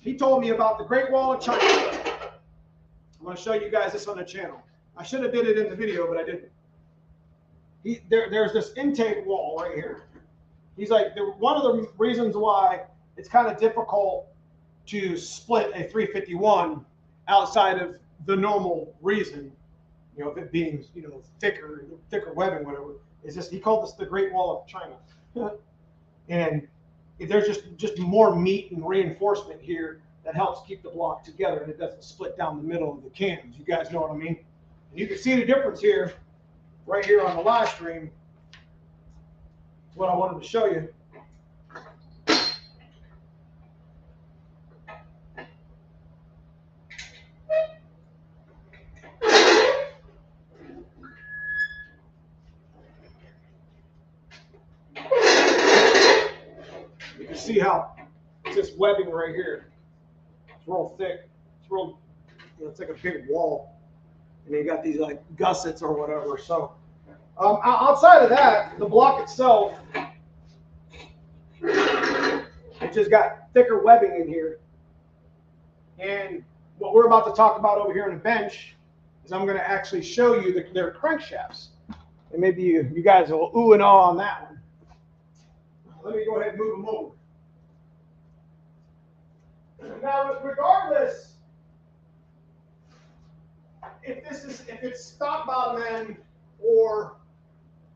Speaker 1: he told me about the Great Wall of China. I'm going to show you guys this on the channel. I should have did it in the video, but I didn't. There's this intake wall right here. He's like, one of the reasons why it's kind of difficult to split a 351 outside of the normal reason, you know, if it being, you know, thicker webbing, whatever, is just, he called this the Great Wall of China. And there's just more meat and reinforcement here that helps keep the block together, and it doesn't split down the middle of the cams. You guys know what I mean? And you can see the difference here, right here on the live stream. That's what I wanted to show you. You can see how it's this webbing right here. It's real thick. It's real, it's like a big wall. And you got these like gussets or whatever. So outside of that, the block itself, it just got thicker webbing in here. And what we're about to talk about over here on the bench is I'm going to actually show you their crankshafts. And maybe you guys will ooh and ah on that one. Let me go ahead and move them over. Now, regardless, if it's stock bottom end or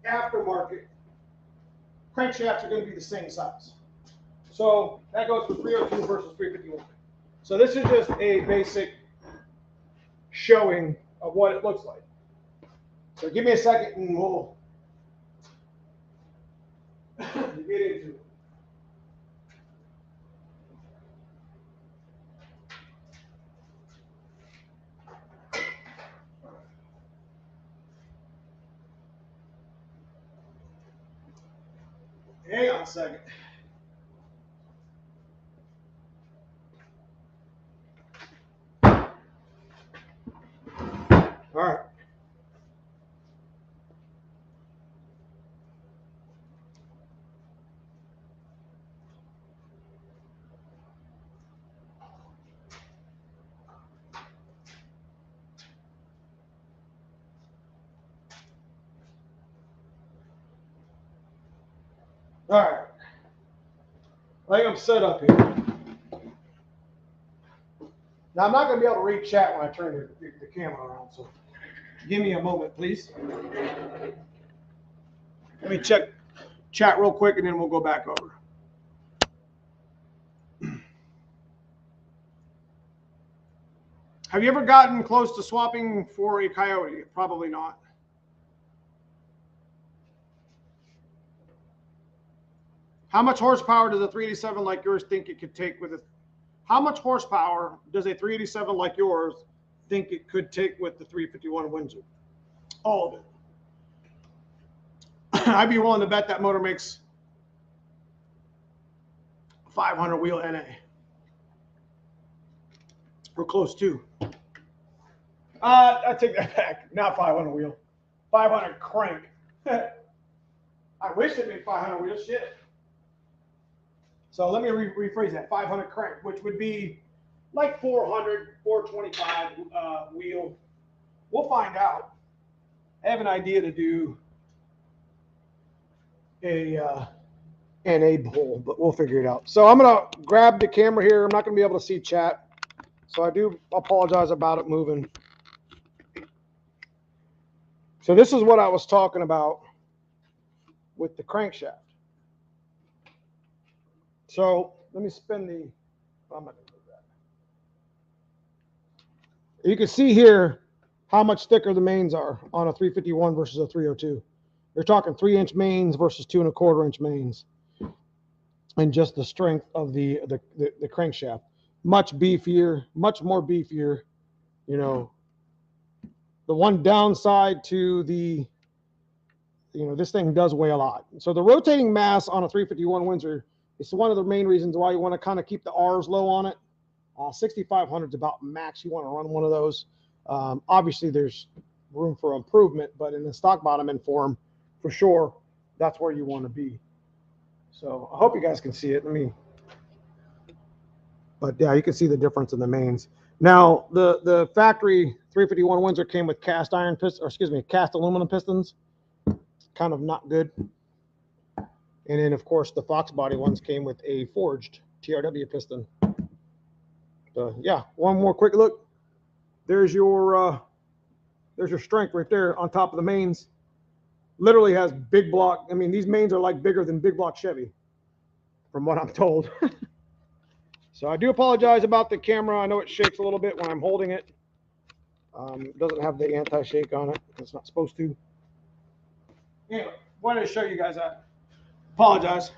Speaker 1: aftermarket, crankshafts are going to be the same size. So that goes for 302 versus 351. So this is just a basic showing of what it looks like. So give me a second and we'll get into it. Hang on a second. All right. All right. I think I'm set up here. Now, I'm not going to be able to read chat when I turn the camera around, so give me a moment, please. Let me check chat real quick, and then we'll go back over. Have you ever gotten close to swapping for a Coyote? Probably not. How much horsepower does a 387 like yours think it could take with a? How much horsepower does a 387 like yours think it could take with the 351 Windsor? All of it. I'd be willing to bet that motor makes 500 wheel NA. Or close to. I take that back. Not 500 wheel. 500 crank. I wish it made 500 wheel. Shit. So let me rephrase that. 500 crank, which would be like 400, 425 wheel. We'll find out. I have an idea to do a NA pull, but we'll figure it out. So I'm going to grab the camera here. I'm not going to be able to see chat. So I do apologize about it moving. So this is what I was talking about with the crankshaft. So let me spin the, I'm not going to do that. You can see here how much thicker the mains are on a 351 versus a 302. You're talking 3-inch mains versus 2 1/4-inch mains. And just the strength of the crankshaft. Much beefier, much more beefier. You know, the one downside to the, this thing does weigh a lot. So the rotating mass on a 351 Windsor is one of the main reasons why you want to kind of keep the R's low on it. 6,500 is about max you want to run one of those. Obviously, there's room for improvement, but in the stock bottom end form, for sure, that's where you want to be. So I hope you guys can see it. But yeah, you can see the difference in the mains. Now, the factory 351 Windsor came with cast aluminum pistons. Kind of not good. And then, of course, the Fox body ones came with a forged TRW piston. So yeah, one more quick look. There's your strength right there on top of the mains. literally has big block. I mean, these mains are like bigger than big block Chevy, from what I'm told. So I do apologize about the camera. I know it shakes a little bit when I'm holding it. It doesn't have the anti-shake on it. It's not supposed to. Anyway, wanted to show you guys that. Apologize.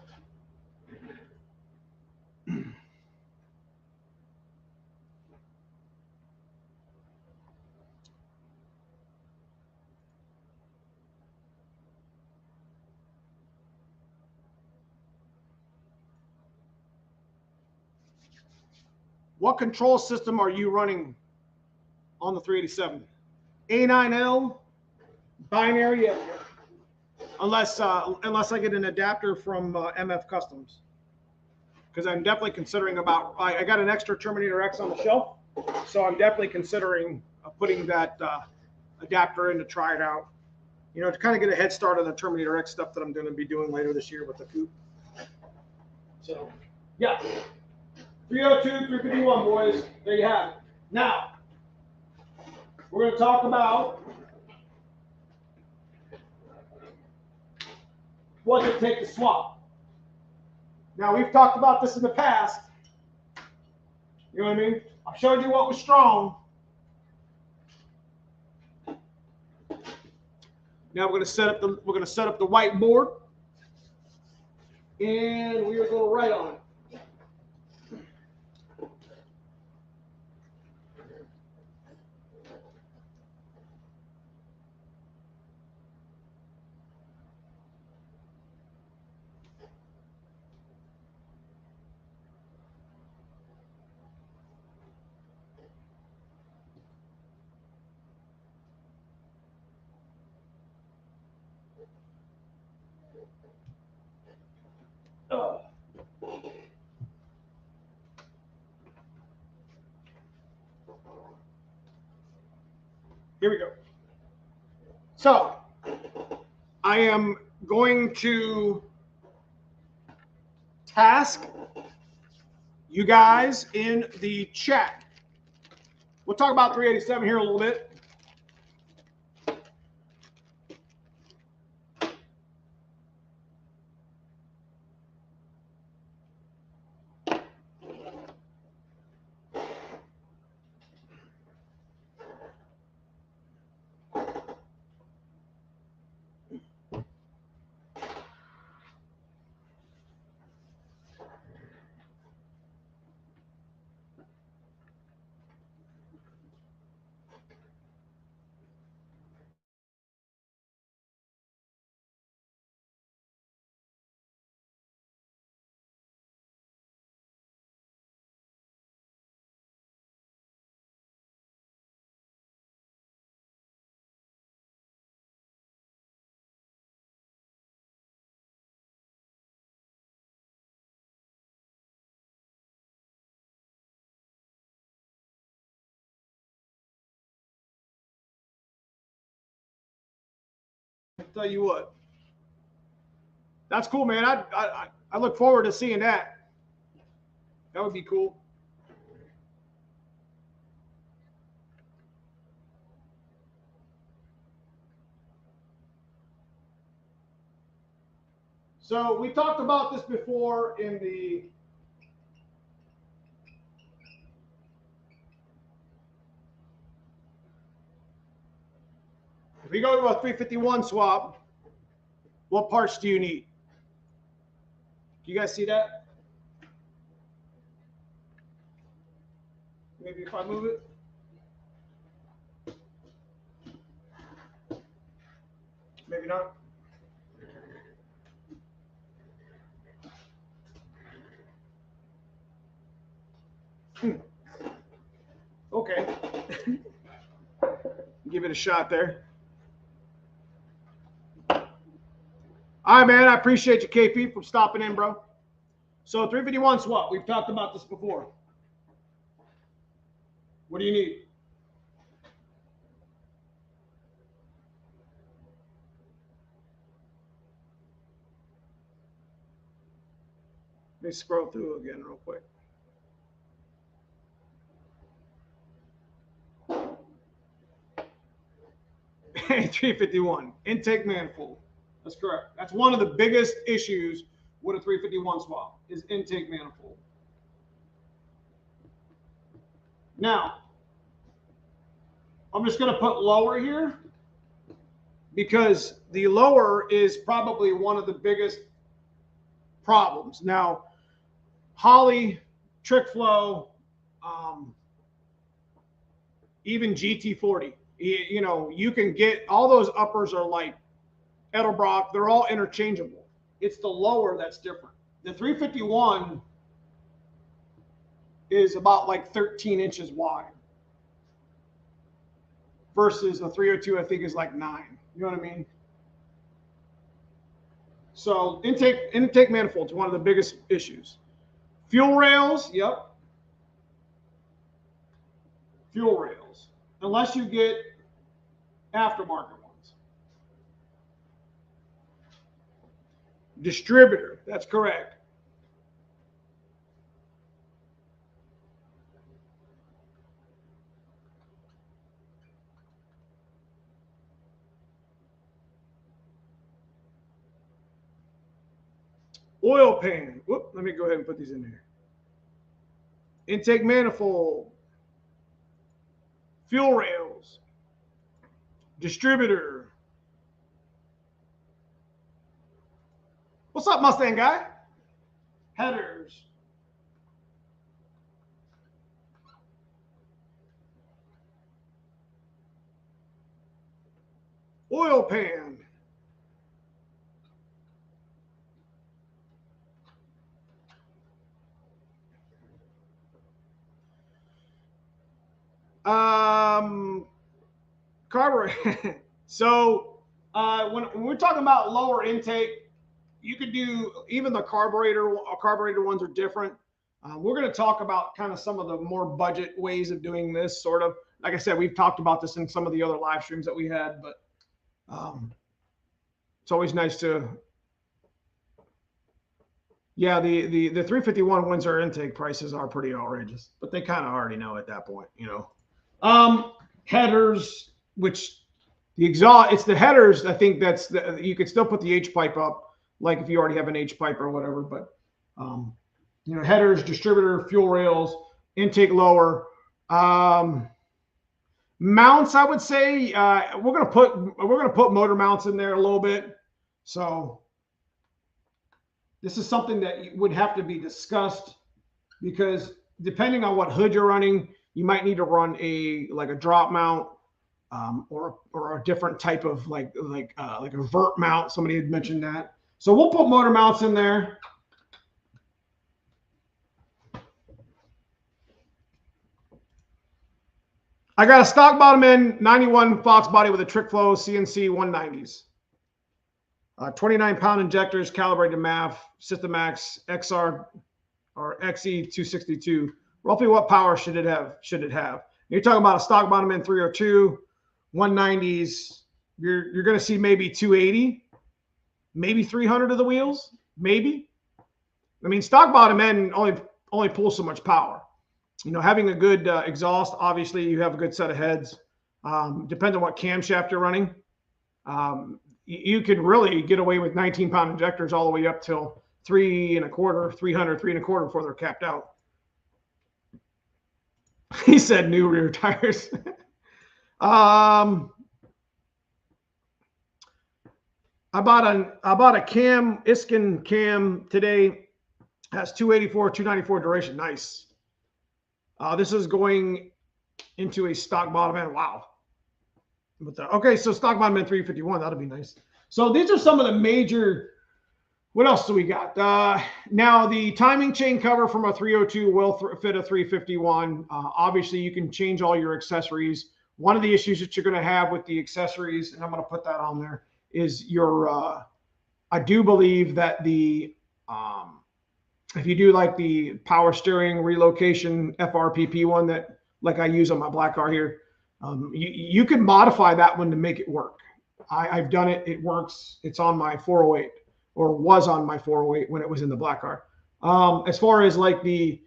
Speaker 1: What control system are you running on the 387? A9L, binary, yeah. Unless I get an adapter from MF Customs, because I'm definitely considering about. I got an extra Terminator X on the shelf, so I'm definitely considering putting that adapter in to try it out. You know, to kind of get a head start on the Terminator X stuff that I'm going to be doing later this year with the coupe. So, yeah. 302, 351, boys. There you have it. Now, we're going to talk about what does it take to swap. Now, we've talked about this in the past. You know what I mean? I've showed you what was strong. Now we're going to set up the whiteboard, and we are going to write on it. Here we go. So, I am going to task you guys in the chat. We'll talk about 387 here a little bit. I'll tell you what. That's cool, man. I look forward to seeing that. That would be cool. So we talked about this before in the if we go to a 351 swap, what parts do you need? Do you guys see that? Maybe if I move it. Maybe not. Okay. Give it a shot there. All right, man. I appreciate you, KP, for stopping in, bro. So 351 swap. We've talked about this before. What do you need? Let me scroll through again real quick. Hey, 351 intake manifold. That's correct. That's one of the biggest issues with a 351 swap is intake manifold. Now, I'm just going to put lower here because the lower is probably one of the biggest problems. Now, Holly, Trick Flow, even GT40, you know, you can get all those uppers are like Edelbrock, they're all interchangeable. It's the lower that's different. The 351 is about like 13 inches wide versus the 302, I think, is like 9. You know what I mean? So intake manifold is one of the biggest issues. Fuel rails, yep. Fuel rails, unless you get aftermarket ones. Distributor, that's correct. Oil pan. Whoop, let me go ahead and put these in here. Intake manifold. Fuel rails. Distributor. What's up, Mustang guy? Headers. Oil pan. Carburetor. So when we're talking about lower intake, you could do even the carburetor ones are different. We're going to talk about kind of some of the more budget ways of doing this sort of. Like I said, we've talked about this in some of the other live streams that we had, but it's always nice to, yeah, the 351 Windsor intake prices are pretty outrageous, but they kind of already know at that point, you know. Headers, which the exhaust, it's the headers. I think that's you could still put the H pipe up, like if you already have an H pipe or whatever, but you know, headers, distributor, fuel rails, intake lower, mounts. I would say we're gonna put motor mounts in there a little bit. So this is something that would have to be discussed because depending on what hood you're running, you might need to run a drop mount or a different type of like a vert mount. Somebody had mentioned that. So we'll put motor mounts in there. I got a stock bottom end 91 Fox body with a Trick Flow CNC 190s. 29-pound injectors, calibrated MAF, Systemax XR or XE262. Roughly what power should it have? You're talking about a stock bottom end 302, 190s. You're going to see maybe 280, maybe 300 of the wheels, maybe. I mean, stock bottom end only pulls so much power. You know, having a good exhaust, obviously you have a good set of heads. Depends on what camshaft you're running. You could really get away with 19-pound injectors all the way up till 3.25, 300, 3.25 before they're capped out. He said new rear tires. I bought a cam, Iskin cam today. Has 284, 294 duration. Nice. This is going into a stock bottom end. Wow. But okay, so stock bottom end 351. That'll be nice. So these are some of the major. What else do we got? Now the timing chain cover from a 302 will fit a 351. Obviously, you can change all your accessories. One of the issues that you're going to have with the accessories, and I'm going to put that on there, is your. I do believe that the if you do like the power steering relocation FRPP one that like I use on my black car here, you can modify that one to make it work. I've done it. It works. It's on my 408 or was on my 408 when it was in the black car. As far as like the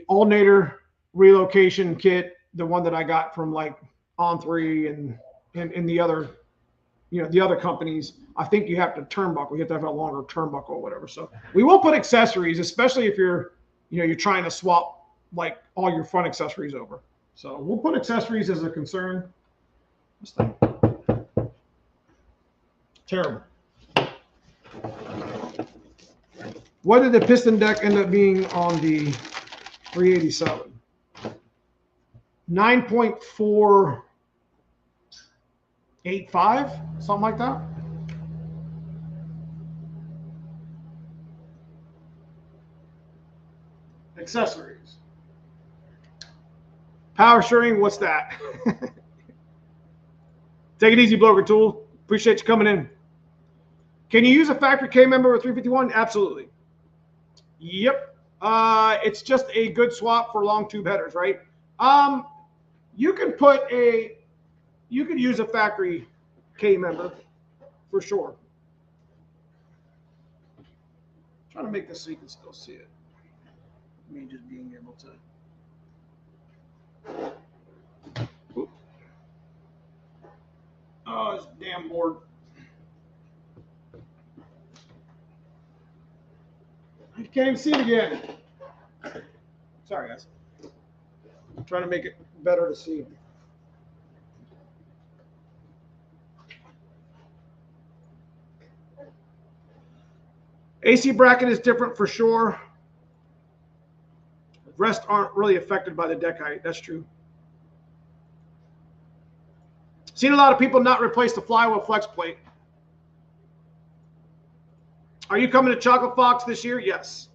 Speaker 1: alternator relocation kit, the one that I got from like On3 and the other you know, the other companies, I think you have to turnbuckle. You have to have a longer turnbuckle or whatever. So we will put accessories, especially if you're, you know, you're trying to swap like all your front accessories over. So we'll put accessories as a concern. This thing. Terrible. What did the piston deck end up being on the 387? 9.485, something like that. Accessories. Power steering, what's that? Take it easy, Bloker Tool. Appreciate you coming in. Can you use a factory K member with 351? Absolutely. Yep. It's just a good swap for long tube headers, right? You can use a factory K member for sure. I'm trying to make this so you can still see it. Me just being able to. Oop. Oh, this damn board. I can't even see it again. Sorry, guys. I'm trying to make it better to see. AC bracket is different for sure. The rest aren't really affected by the deck height. That's true. Seen a lot of people not replace the flywheel flex plate. Are you coming to Chocolate Fox this year? Yes.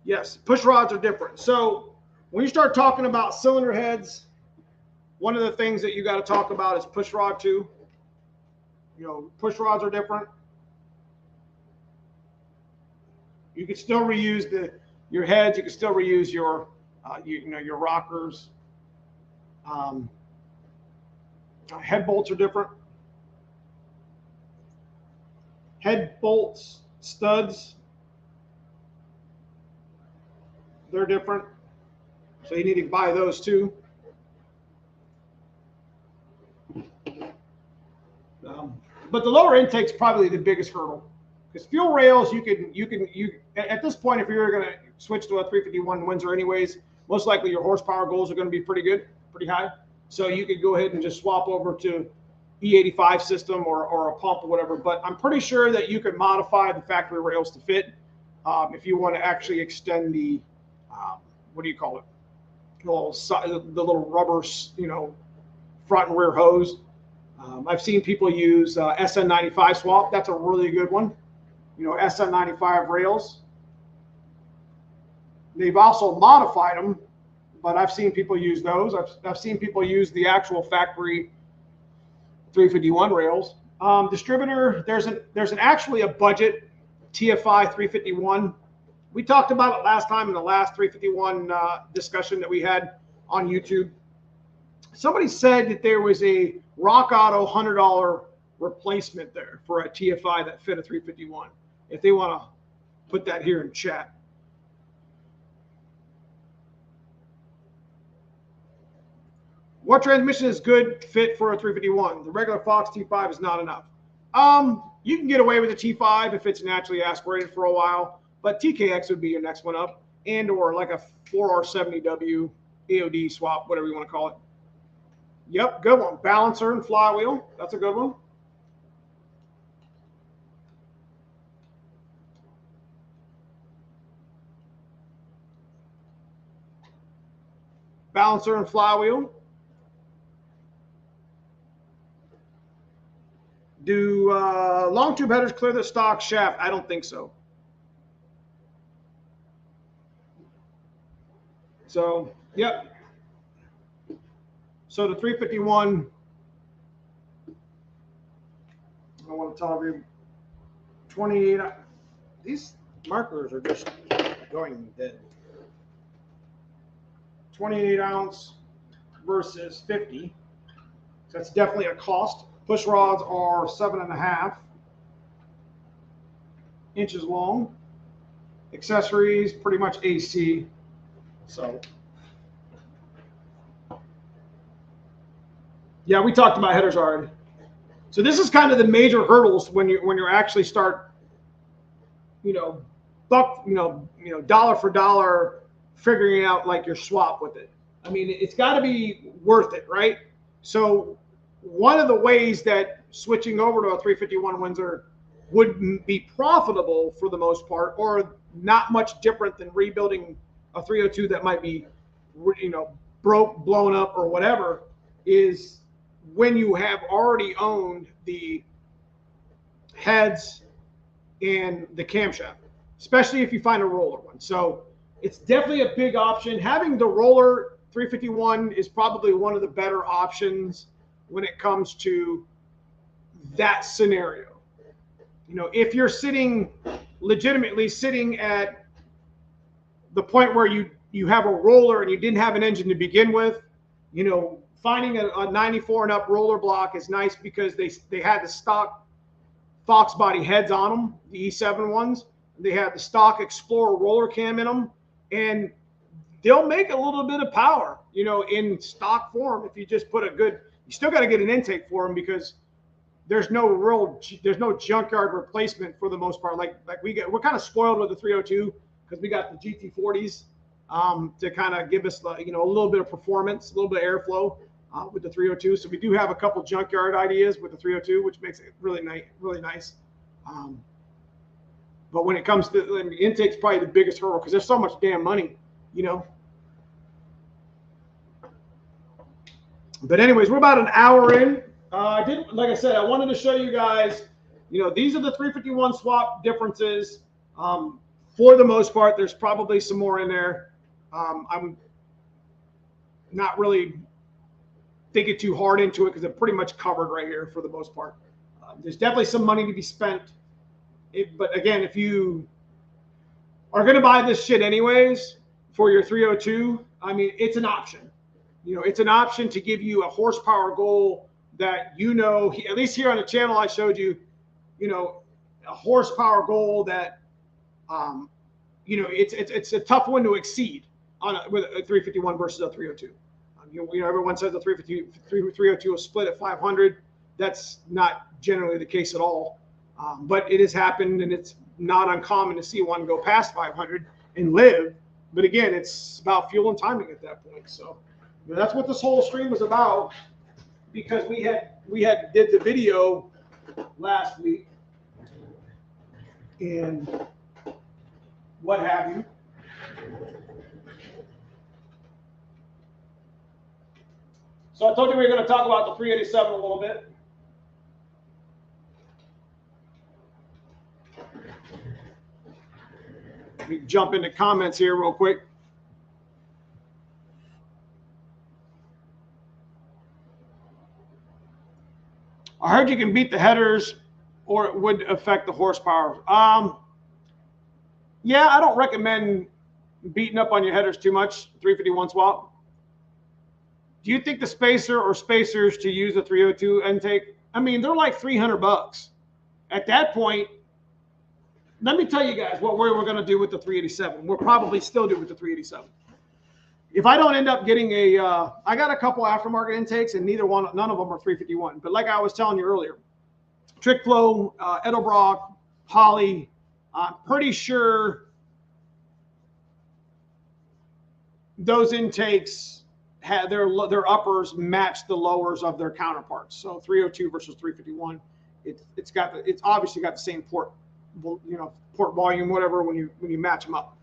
Speaker 1: Yes. Push rods are different. So when you start talking about cylinder heads, one of the things that you got to talk about is push rod too. You know, push rods are different. You can still reuse your heads. You can still reuse your your rockers. Head bolts are different. Head bolts, studs, they're different. So you need to buy those too. But the lower intake is probably the biggest hurdle. Because fuel rails, you at this point, if you're going to switch to a 351 Windsor anyways, most likely your horsepower goals are going to be pretty good, pretty high. So you could go ahead and just swap over to E85 system or a pump or whatever. But I'm pretty sure that you could modify the factory rails to fit if you want to actually extend the, what do you call it? The little rubber, front and rear hose. I've seen people use SN95 swap. That's a really good one. SN95 rails. They've also modified them, but I've seen people use those. I've seen people use the actual factory 351 rails. Distributor, there's actually a budget TFI 351. We talked about it last time in the last 351 discussion that we had on YouTube. Somebody said that there was a Rock Auto $100 replacement there for a TFI that fit a 351. If they want to put that here in chat. What transmission is good fit for a 351? The regular Fox T5 is not enough. You can get away with a T5 if it's naturally aspirated for a while, but TKX would be your next one up, and or like a 4R70W AOD swap, whatever you want to call it. Yep, good one. Balancer and flywheel. That's a good one. Balancer and flywheel. Do long tube headers clear the stock shaft? I don't think so. So, yep. So the 351, I want to tell you, 28, these markers are just going dead. 28 ounce versus 50. So that's definitely a cost. Push rods are 7.5 inches long. Accessories, pretty much AC. So, yeah, we talked about headers already. So this is kind of the major hurdles when you actually start, dollar for dollar figuring out like your swap with it. I mean, it's got to be worth it, right? So one of the ways that switching over to a 351 Windsor would be profitable for the most part, or not much different than rebuilding a 302 that might be, broke, blown up, or whatever, is when you have already owned the heads and the camshaft, especially if you find a roller one. So it's definitely a big option. Having the roller 351 is probably one of the better options when it comes to that scenario. If you're legitimately sitting at the point where you have a roller and you didn't have an engine to begin with, finding a 94 and up roller block is nice because they had the stock Fox body heads on them, the E7 ones. They have the stock Explorer roller cam in them, and they'll make a little bit of power, in stock form. If you just put you still got to get an intake for them because there's no junkyard replacement for the most part. Like we're kind of spoiled with the 302 because we got the GT40s to kind of give us a little bit of performance, a little bit of airflow with the 302. So we do have a couple junkyard ideas with the 302, which makes it really nice. But when it comes to the intake's probably the biggest hurdle because there's so much damn money, But anyways, we're about an hour in. Like I said, I wanted to show you guys, these are the 351 swap differences. For the most part, there's probably some more in there. I'm not really thinking too hard into it because it's pretty much covered right here for the most part. There's definitely some money to be spent. But again, if you are going to buy this shit anyways for your 302, I mean, it's an option. It's an option to give you a horsepower goal that, at least here on the channel, I showed you, a horsepower goal that, it's a tough one to exceed with a 351 versus a 302. Everyone says the 302 will split at 500. That's not generally the case at all. But it has happened, and it's not uncommon to see one go past 500 and live. But again, it's about fuel and timing at that point. So that's what this whole stream was about, because we did the video last week and what have you. So I told you we were going to talk about the 387 a little bit. Let me jump into comments here real quick. I heard you can beat the headers or it would affect the horsepower. Yeah, I don't recommend beating up on your headers too much, 351 swap. Do you think the spacer or spacers to use the 302 intake? I mean, they're like $300. At that point, let me tell you guys what we're going to do with the 387. We'll probably still do with the 387. If I don't end up getting I got a couple aftermarket intakes, and none of them are 351. But like I was telling you earlier, Trick Flow, Edelbrock, Holley, I'm pretty sure those intakes had their uppers match the lowers of their counterparts. So 302 versus 351, it's obviously got the same port volume, whatever, when you match them up.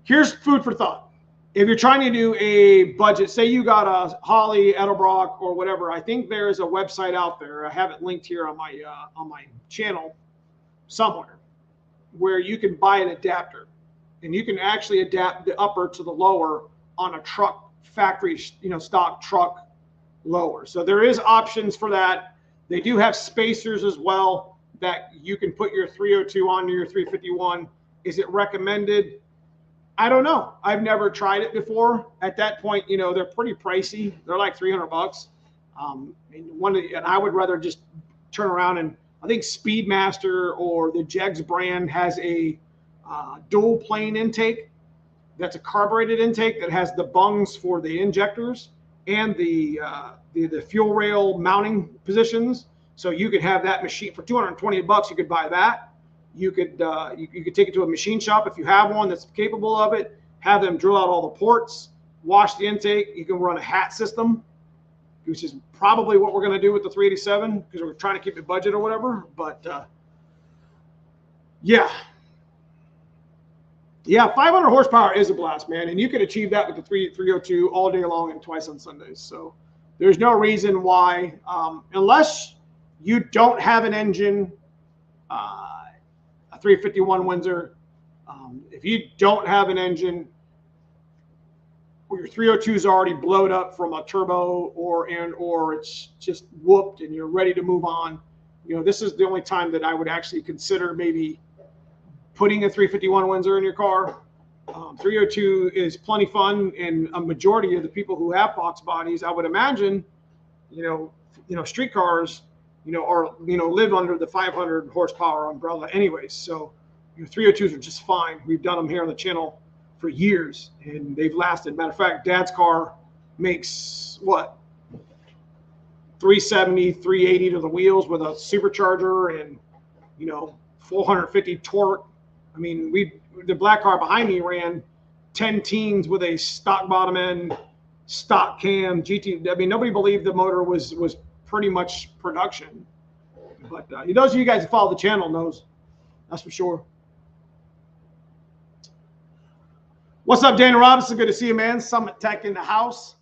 Speaker 1: Here's food for thought. If you're trying to do a budget, say you got a Holley, Edelbrock, or whatever, I think there is a website out there. I have it linked here on my channel somewhere, where you can buy an adapter, and you can actually adapt the upper to the lower on a truck factory, stock truck lower. So there is options for that. They do have spacers as well that you can put your 302 onto your 351. Is it recommended? I don't know. I've never tried it before. At that point, they're pretty pricey. They're like $300. And I would rather just turn around, and I think Speedmaster or the Jegs brand has a dual plane intake. That's a carbureted intake that has the bungs for the injectors and the fuel rail mounting positions. So you could have that machine for $220. You could buy that. You could you could take it to a machine shop if you have one that's capable of it. Have them drill out all the ports, wash the intake. You can run a hat system, which is probably what we're going to do with the 387 because we're trying to keep it budget or whatever. But yeah, 500 horsepower is a blast, man, and you can achieve that with the 302 all day long and twice on Sundays. So there's no reason why, unless you don't have an engine, a 351 Windsor. If you don't have an engine, or your 302 is already blowed up from a turbo, or it's just whooped and you're ready to move on, this is the only time that I would actually consider maybe putting a 351 Windsor in your car. 302 is plenty fun, and a majority of the people who have box bodies, I would imagine, street cars, are live under the 500 horsepower umbrella anyways. So 302s are just fine. We've done them here on the channel for years, and they've lasted. Matter of fact, Dad's car makes what, 370, 380 to the wheels with a supercharger and 450 torque. I mean, the black car behind me ran 10 teens with a stock bottom end, stock cam, GT. I mean, nobody believed the motor was pretty much production. But those of you guys who follow the channel knows, that's for sure. What's up, Dana Robinson? Good to see you, man. Summit Tech in the house.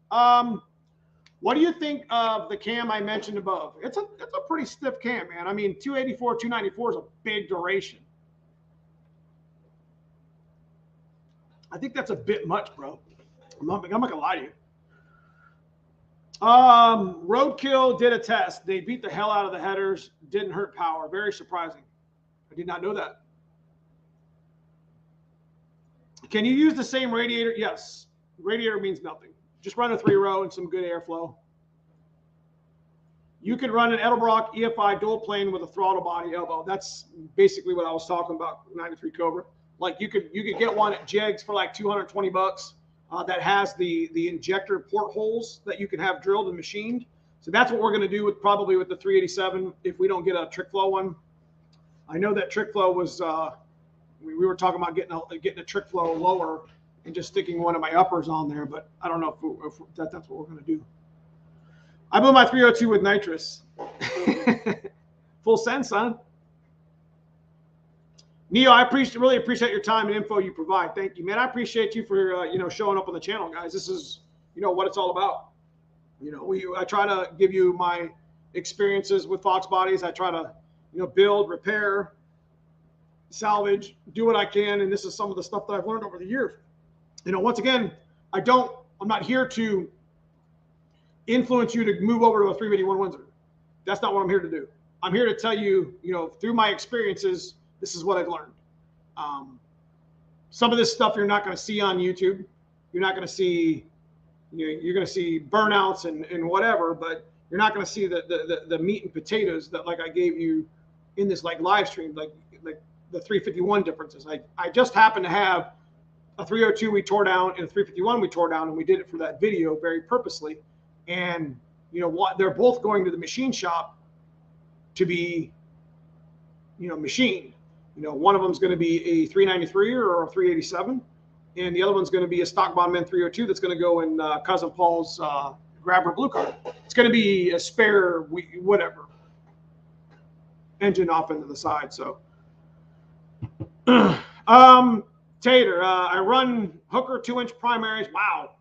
Speaker 1: What do you think of the cam I mentioned above? It's a pretty stiff cam, man. I mean, 284, 294 is a big duration. I think that's a bit much, bro. I'm not gonna lie to you. Roadkill did a test. They beat the hell out of the headers. Didn't hurt power. Very surprising. I did not know that. Can you use the same radiator? Yes. Radiator means nothing. Just run a 3-row and some good airflow. You could run an Edelbrock EFI dual plane with a throttle body elbow. That's basically what I was talking about. 93 Cobra. Like you could get one at Jegs for like $220 that has the injector portholes that you can have drilled and machined. So that's what we're going to do probably with the 387 if we don't get a trick flow one. I know that trick flow was we were talking about getting a trick flow lower and just sticking one of my uppers on there, but I don't know if that's what we're going to do. I blew my 302 with nitrous. Full sense, son. Neo, I really appreciate your time and info you provide. Thank you, man. I appreciate you for showing up on the channel, guys. This is what it's all about. I try to give you my experiences with Fox bodies. I try to build, repair, salvage, do what I can, and this is some of the stuff that I've learned over the years. Once again, I'm not here to influence you to move over to a 381 Windsor. That's not what I'm here to do. I'm here to tell you, through my experiences, this is what I've learned. Some of this stuff you're not going to see on YouTube. You're not going to see, you're going to see burnouts and whatever, but you're not going to see the meat and potatoes that like I gave you in this like live stream, like the 351 differences. I just happened to have a 302 we tore down and a 351 we tore down, and we did it for that video very purposely. And they're both going to the machine shop to be machined. One of them is going to be a 393 or a 387, and the other one's going to be a stock bottom end 302 that's going to go in cousin Paul's grabber blue card. It's going to be a spare whatever engine off into the side. So Tater, I run Hooker 2-inch primaries. Wow.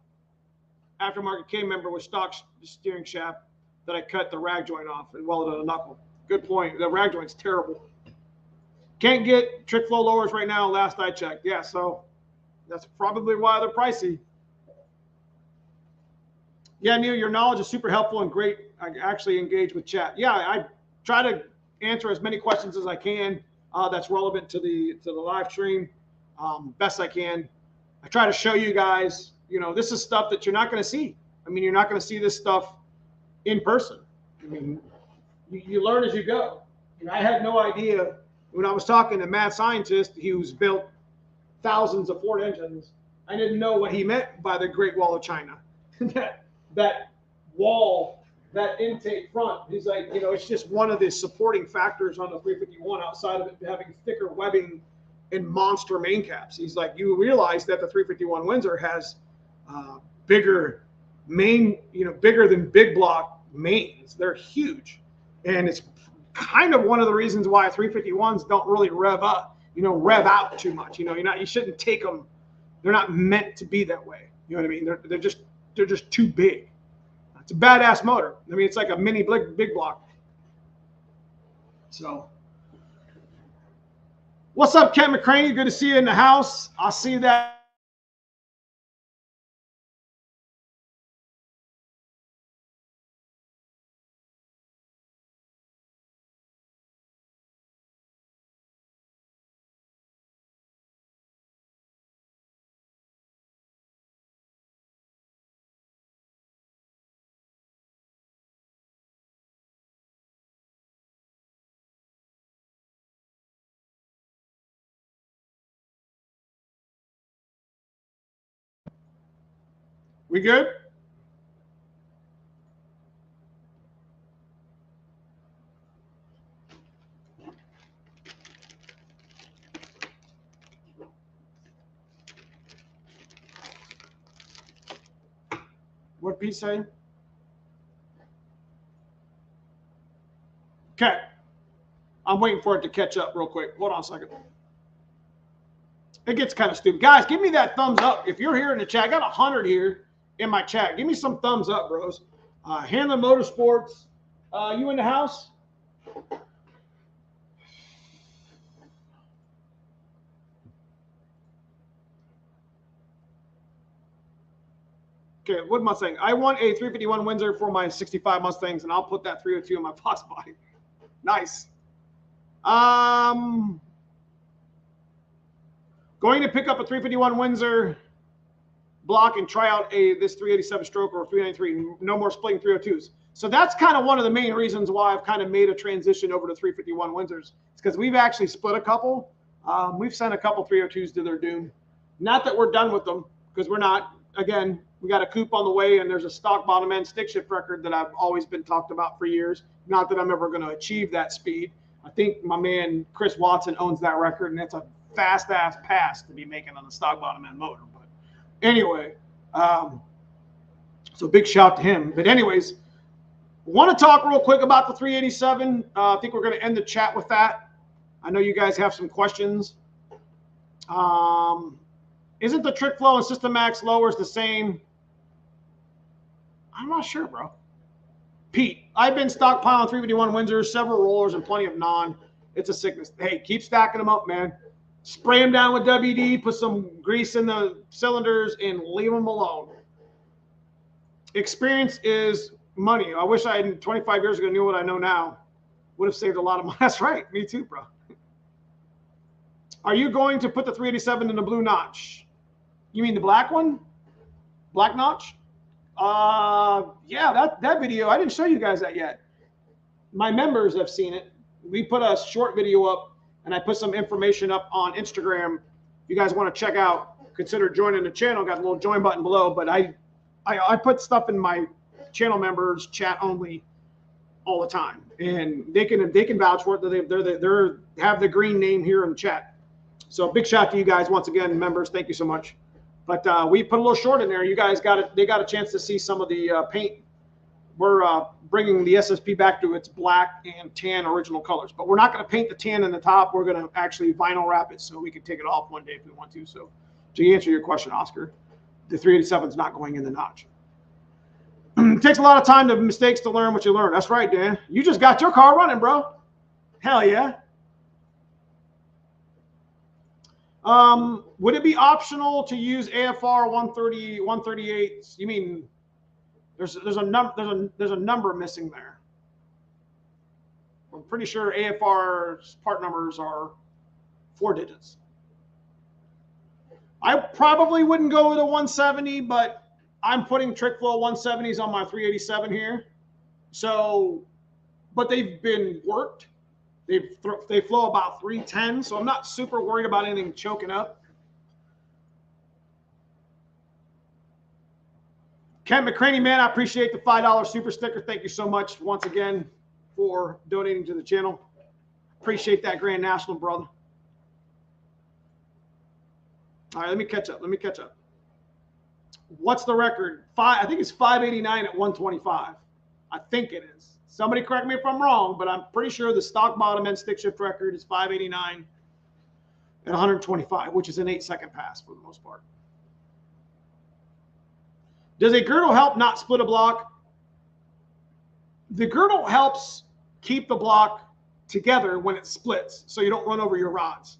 Speaker 1: Aftermarket K member with stock steering shaft that I cut the rag joint off and welded a knuckle. Good point. The rag joint's terrible. Can't get trick flow lowers right now, last I checked. Yeah, so that's probably why they're pricey. Yeah, Neil, your knowledge is super helpful and great. I actually engage with chat. Yeah, I try to answer as many questions as I can that's relevant to the live stream, best I can. I try to show you guys, this is stuff that you're not going to see. I mean, you're not going to see this stuff in person. I mean, you learn as you go. I had no idea when I was talking to mad scientist who's built thousands of Ford engines. I didn't know what he meant by the Great Wall of China. that wall that intake front. He's like, you know, it's just one of the supporting factors on the 351 outside of it having thicker webbing and monster main caps. He's like, you realize that the 351 Windsor has bigger main, you know, bigger than big block mains. They're huge. And it's kind of one of the reasons why 351s don't really rev up, you know, rev out too much. You know, you shouldn't take them. They're not meant to be that way. You know what I mean? They're just too big. It's a badass motor. I mean, it's like a mini big block. So, what's up, Kent McCraney? Good to see you in the house. I'll see that. We good? What Pete say? Okay. I'm waiting for it to catch up real quick. Hold on a second. It gets kind of stupid. Guys, give me that thumbs up. If you're here in the chat, I got 100 here in my chat. Give me some thumbs up, bros. Handler Motorsports, you in the house? Okay, what am I saying? I want a 351 Windsor for my 65 Mustangs, and I'll put that 302 in my box body. Nice. Going to pick up a 351 Windsor block and try out this 387 stroke or 393. No more splitting 302s. So that's kind of one of the main reasons why I've kind of made a transition over to 351 Windsors. It's because we've actually split a couple. We've sent a couple 302s to their doom. Not that we're done with them, because we're not. Again, we got a coupe on the way, and there's a stock bottom end stick shift record that I've always been talked about for years. Not that I'm ever going to achieve that speed. I think my man Chris Watson owns that record, and it's a fast ass pass to be making on the stock bottom end motor. But anyway, so big shout to him. But anyways, want to talk real quick about the 387. I think we're going to end the chat with that. I know you guys have some questions. Isn't the trick flow and system max lowers the same? I'm not sure, bro. Pete, I've been stockpiling 351 Windsors, several rollers, and plenty of non. It's a sickness. Hey, keep stacking them up, man. Spray them down with WD, put some grease in the cylinders, and leave them alone. Experience is money. I wish I had 25 years ago knew what I know now. Would have saved a lot of money. That's right. Me too, bro. Are you going to put the 387 in the blue notch? You mean the black one? Black notch? Yeah, that video, I didn't show you guys that yet. My members have seen it. We put a short video up, and I put some information up on Instagram. If you guys want to check out, consider joining the channel. Got a little join button below, but I put stuff in my channel members chat only all the time, and they can vouch for it. They have the green name here in the chat. So big shout out to you guys once again, members. Thank you so much. But we put a little short in there. You guys they got a chance to see some of the paint. We're bringing the SSP back to its black and tan original colors, but we're not going to paint the tan in the top. We're going to actually vinyl wrap it so we can take it off one day if we want to. So to answer your question, Oscar, the 387 is not going in the notch. It takes a lot of time to mistakes to learn what you learn. That's right, Dan. You just got your car running, bro. Hell yeah. Would it be optional to use AFR 130, 138? You mean there's a number missing there. I'm pretty sure AFR's part numbers are 4 digits. I probably wouldn't go with a 170, but I'm putting trick flow 170s on my 387 here. So, but they've been worked. They flow about 310, so I'm not super worried about anything choking up. Ken McCraney, man, I appreciate the $5 super sticker. Thank you so much once again for donating to the channel. Appreciate that, Grand National, brother. All right, let me catch up. What's the record? I think it's 589 at 125. I think it is. Somebody correct me if I'm wrong, but I'm pretty sure the stock bottom end stick shift record is 589 at 125, which is an 8-second pass for the most part. Does a girdle help not split a block? The girdle helps keep the block together when it splits, so you don't run over your rods.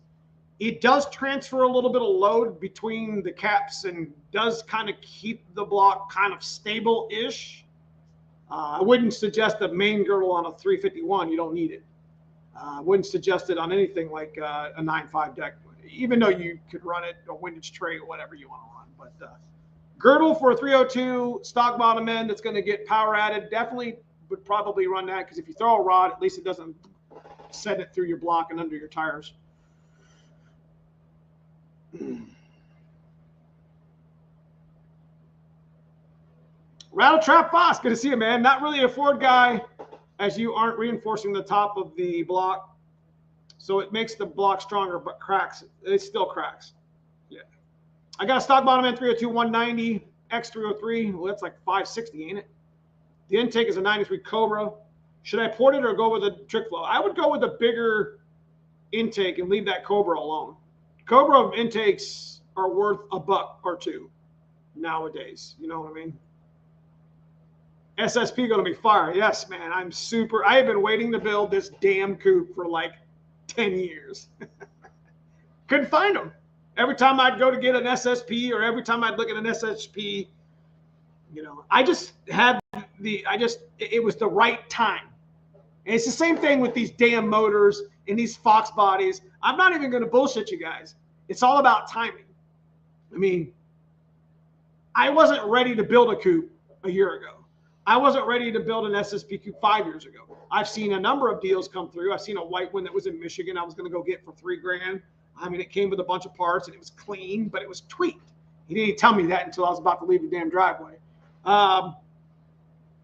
Speaker 1: It does transfer a little bit of load between the caps and does kind of keep the block kind of stable-ish. I wouldn't suggest the main girdle on a 351. You don't need it. I wouldn't suggest it on anything like a 9.5 deck, even though you could run it a windage tray or whatever you want to run. But girdle for a 302 stock bottom end that's going to get power added, definitely would probably run that, because if you throw a rod, at least it doesn't send it through your block and under your tires. Rattle Trap Foss, good to see you, man. Not really a Ford guy, as you aren't reinforcing the top of the block, so it makes the block stronger, but cracks. It still cracks. Yeah, I got a stock bottom end 302 190 X303. Well, that's like 560, ain't it? The intake is a 93 Cobra. Should I port it or go with a trick flow? I would go with a bigger intake and leave that Cobra alone. Cobra intakes are worth $1 or $2 nowadays. You know what I mean? SSP going to be fire. Yes, man. I have been waiting to build this damn coupe for like 10 years. Couldn't find them. Every time I'd go to get an SSP, or every time I'd look at an SSP, you know, it was the right time. And it's the same thing with these damn motors and these Fox bodies. I'm not even going to bullshit you guys. It's all about timing. I mean, I wasn't ready to build a coupe a year ago. I wasn't ready to build an SSP coupe 5 years ago. I've seen a number of deals come through. I've seen a white one that was in Michigan I was going to go get for $3,000. I mean, it came with a bunch of parts and it was clean, but it was tweaked. He didn't tell me that until I was about to leave the damn driveway.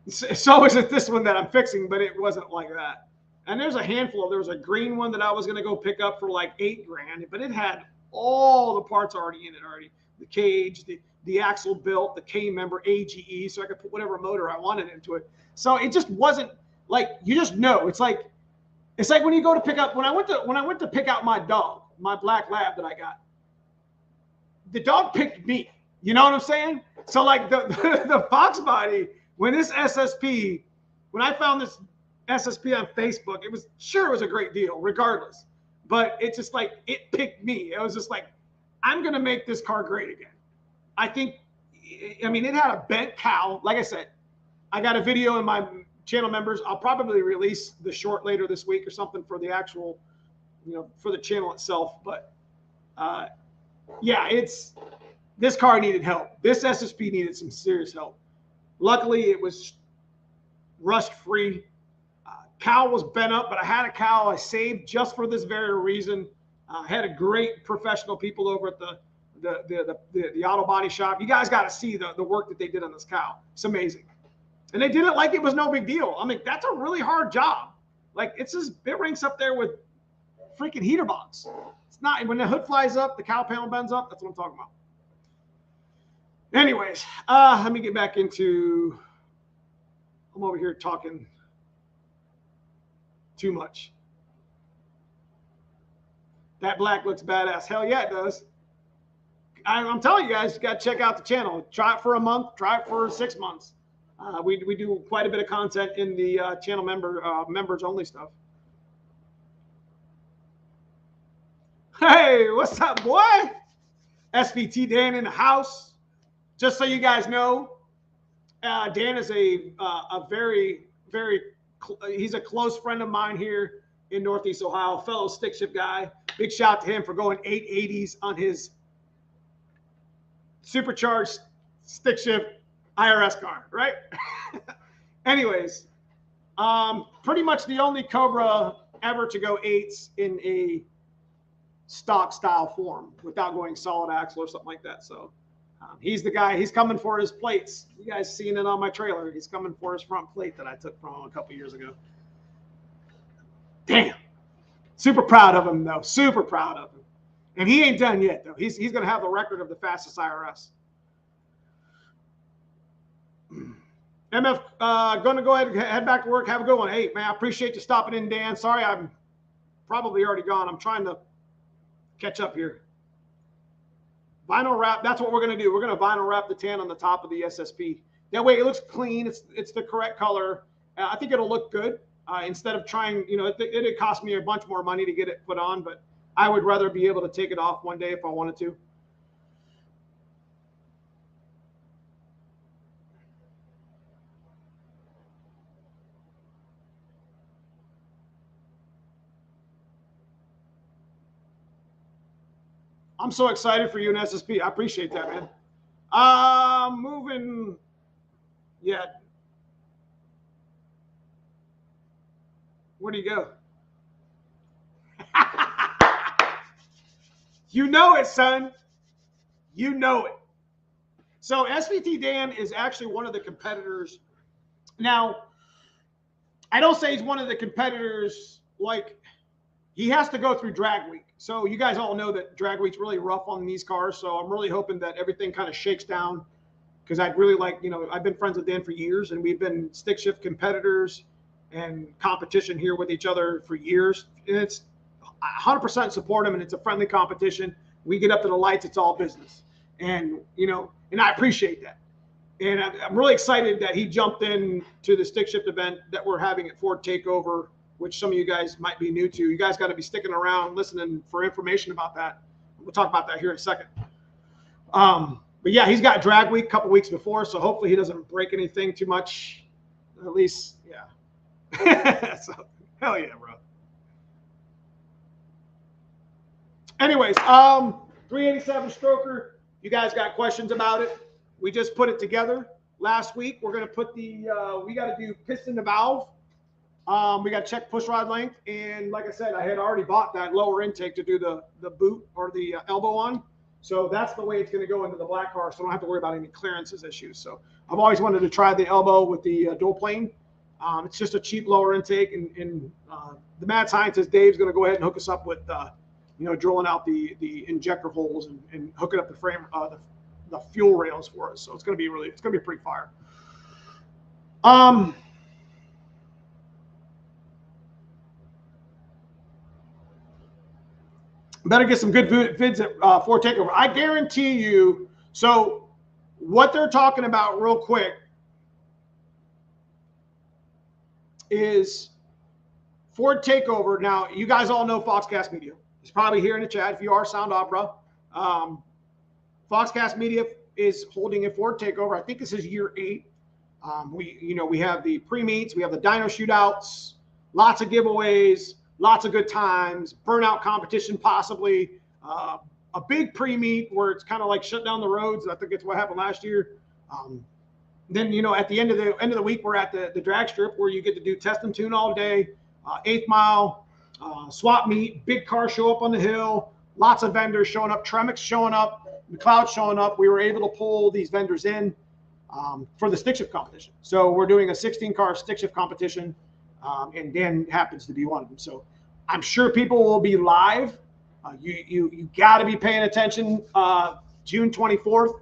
Speaker 1: So is it this one that I'm fixing, but it wasn't like that. And there's a handful. There was a green one that I was going to go pick up for like $8,000, but it had all the parts already in it already. The cage, the axle built, the K member, AGE, so I could put whatever motor I wanted into it. So it just wasn't like, you just know. It's like when you go to pick up, when I went to pick out my dog, my black lab that I got, the dog picked me. You know what I'm saying? So like the Fox body, when I found this SSP on Facebook, it was a great deal regardless, but it's just like, it picked me. It was just like, I'm going to make this car great again. I mean, it had a bent cowl. Like I said, I got a video in my channel members. I'll probably release the short later this week or something for the actual, you know, for the channel itself. But yeah, this car needed help. This SSP needed some serious help. Luckily, it was rust free. Cowl was bent up, but I had a cowl I saved just for this very reason. I had a great professional people over at the auto body shop. You guys got to see the work that they did on this cowl. It's amazing. And they did it like it was no big deal. I mean, that's a really hard job. Like, it ranks up there with freaking heater box. It's not, when the hood flies up, the cowl panel bends up. That's what I'm talking about. Anyways, let me get back into, I'm over here talking too much. That black looks badass. Hell yeah, it does. I'm telling you guys, you got to check out the channel. Try it for a month. Try it for 6 months. We do quite a bit of content in the channel members only stuff. Hey, what's up, boy? SVT Dan in the house. Just so you guys know, Dan is a very, very, he's a close friend of mine here in Northeast Ohio, fellow stick shift guy. Big shout to him for going 880s on his supercharged stick shift IRS car, right? Anyways, pretty much the only Cobra ever to go 8s in a stock style form without going solid axle or something like that. So He's the guy. He's coming for his plates. You guys seen it on my trailer. He's coming for his front plate that I took from him a couple years ago. Damn. Super proud of him, though. Super proud of him. And he ain't done yet, though. He's going to have the record of the fastest IRS. MF, going to go ahead and head back to work. Have a good one. Hey, man, I appreciate you stopping in, Dan. Sorry, I'm probably already gone. I'm trying to catch up here. Vinyl wrap, that's what we're going to do. We're going to vinyl wrap the tan on the top of the SSP. That way it looks clean. It's the correct color. I think it'll look good instead of trying, it cost me a bunch more money to get it put on, but I would rather be able to take it off one day if I wanted to. I'm so excited for you and SSP. I appreciate that, man. Moving. Yeah. Where do you go? You know it, son. You know it. So SVT Dan is actually one of the competitors. Now, I don't say he's one of the competitors like he has to go through drag week. So you guys all know that drag week's really rough on these cars. So I'm really hoping that everything kind of shakes down because I'd really like, I've been friends with Dan for years and we've been stick shift competitors and competition here with each other for years. And it's 100% support him and it's a friendly competition. We get up to the lights, it's all business. And, and I appreciate that. And I'm really excited that he jumped in to the stick shift event that we're having at Ford Takeover, which some of you guys might be new to. You guys got to be sticking around, listening for information about that. We'll talk about that here in a second. But yeah, he's got drag week a couple weeks before, so hopefully he doesn't break anything too much. At least, yeah. So, hell yeah, bro. Anyways, 387 stroker. You guys got questions about it? We just put it together last week. We're going to put we got to do piston to valve. We got to check push rod length. And like I said, I had already bought that lower intake to do the boot or the elbow on. So that's the way it's going to go into the black car. So I don't have to worry about any clearances issues. So I've always wanted to try the elbow with the dual plane. It's just a cheap lower intake. And the mad scientist, Dave's going to go ahead and hook us up with, drilling out the injector holes and hooking up the frame, the fuel rails for us. So it's going to be pretty fire. Better get some good vids at Ford Takeover. I guarantee you. So what they're talking about real quick is Ford Takeover. Now, you guys all know Foxcast Media. It's probably here in the chat. If you are Sound Opera, Foxcast Media is holding a Ford Takeover. I think this is year 8. We have the pre-meets, we have the dyno shootouts, lots of giveaways, lots of good times, burnout competition possibly, a big pre-meet where it's kind of like shut down the roads. I think it's what happened last year. Then at the end of the week, we're at the drag strip where you get to do test and tune all day, 8th mile, swap meet, big car show up on the hill, lots of vendors showing up, Tremix showing up, McLeod showing up. We were able to pull these vendors in for the stick shift competition. So we're doing a 16-car stick shift competition, and Dan happens to be one of them. So I'm sure people will be live. You got to be paying attention. June 24th,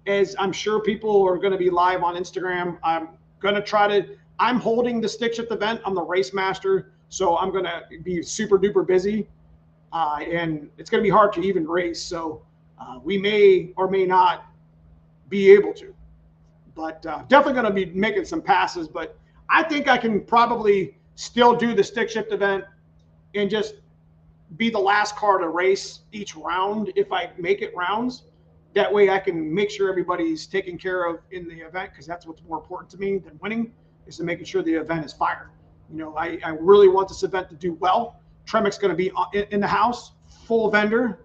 Speaker 1: as I'm sure people are going to be live on Instagram. I'm holding the stick shift event. I'm the race master, so I'm going to be super duper busy, and it's going to be hard to even race. So we may or may not be able to, but definitely going to be making some passes. But I think I can probably still do the stick shift event and just be the last car to race each round if I make it rounds. That way I can make sure everybody's taken care of in the event, because that's what's more important to me than winning, is to making sure the event is fire. I really want this event to do well. Tremix going to be in the house, full vendor.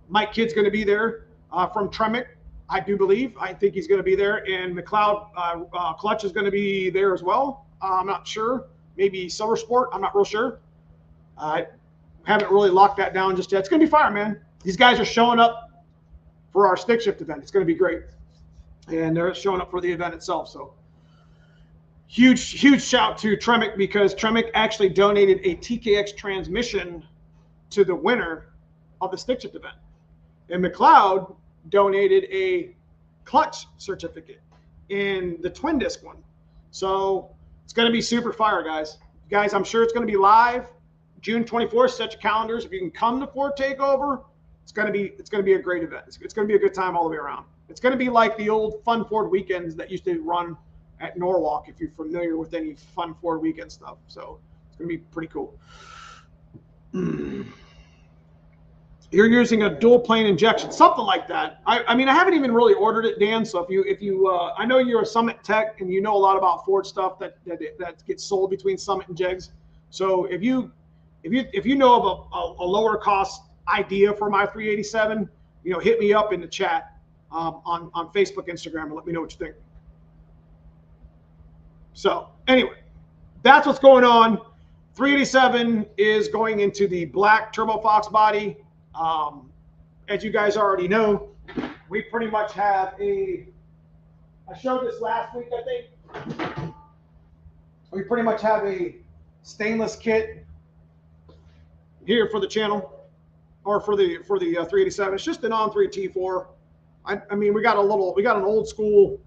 Speaker 1: Mike Kidd's going to be there from Tremix, I do believe. I think he's going to be there. And McLeod Clutch is going to be there as well. I'm not sure. Maybe Silver Sport. I'm not real sure. I haven't really locked that down just yet. It's going to be fire, man. These guys are showing up for our stick shift event. It's going to be great. And they're showing up for the event itself. So huge shout to Tremec, because Tremec actually donated a TKX transmission to the winner of the stick shift event. And McLeod donated a clutch certificate in the twin disc one. So it's going to be super fire, guys. Guys, I'm sure it's going to be live June 24th. Set your calendars. If you can come to Ford Takeover, it's going to be a great event. It's going to be a good time all the way around. It's going to be like the old Fun Ford weekends that used to run at Norwalk, if you're familiar with any Fun Ford weekend stuff. So it's going to be pretty cool. You're using a dual plane injection, something like that. I mean, I haven't even really ordered it, Dan. So if you I know you're a Summit tech and you know a lot about Ford stuff that gets sold between Summit and Jegs. So if you know of a lower cost idea for my 387, hit me up in the chat on Facebook, Instagram, and let me know what you think. So anyway, that's what's going on. 387 is going into the black Turbo Fox body. As you guys already know, we pretty much have I showed this last week, I think. We pretty much have a stainless kit here for the channel, or for the 387. It's just an on-3 T4. I mean, we got an old school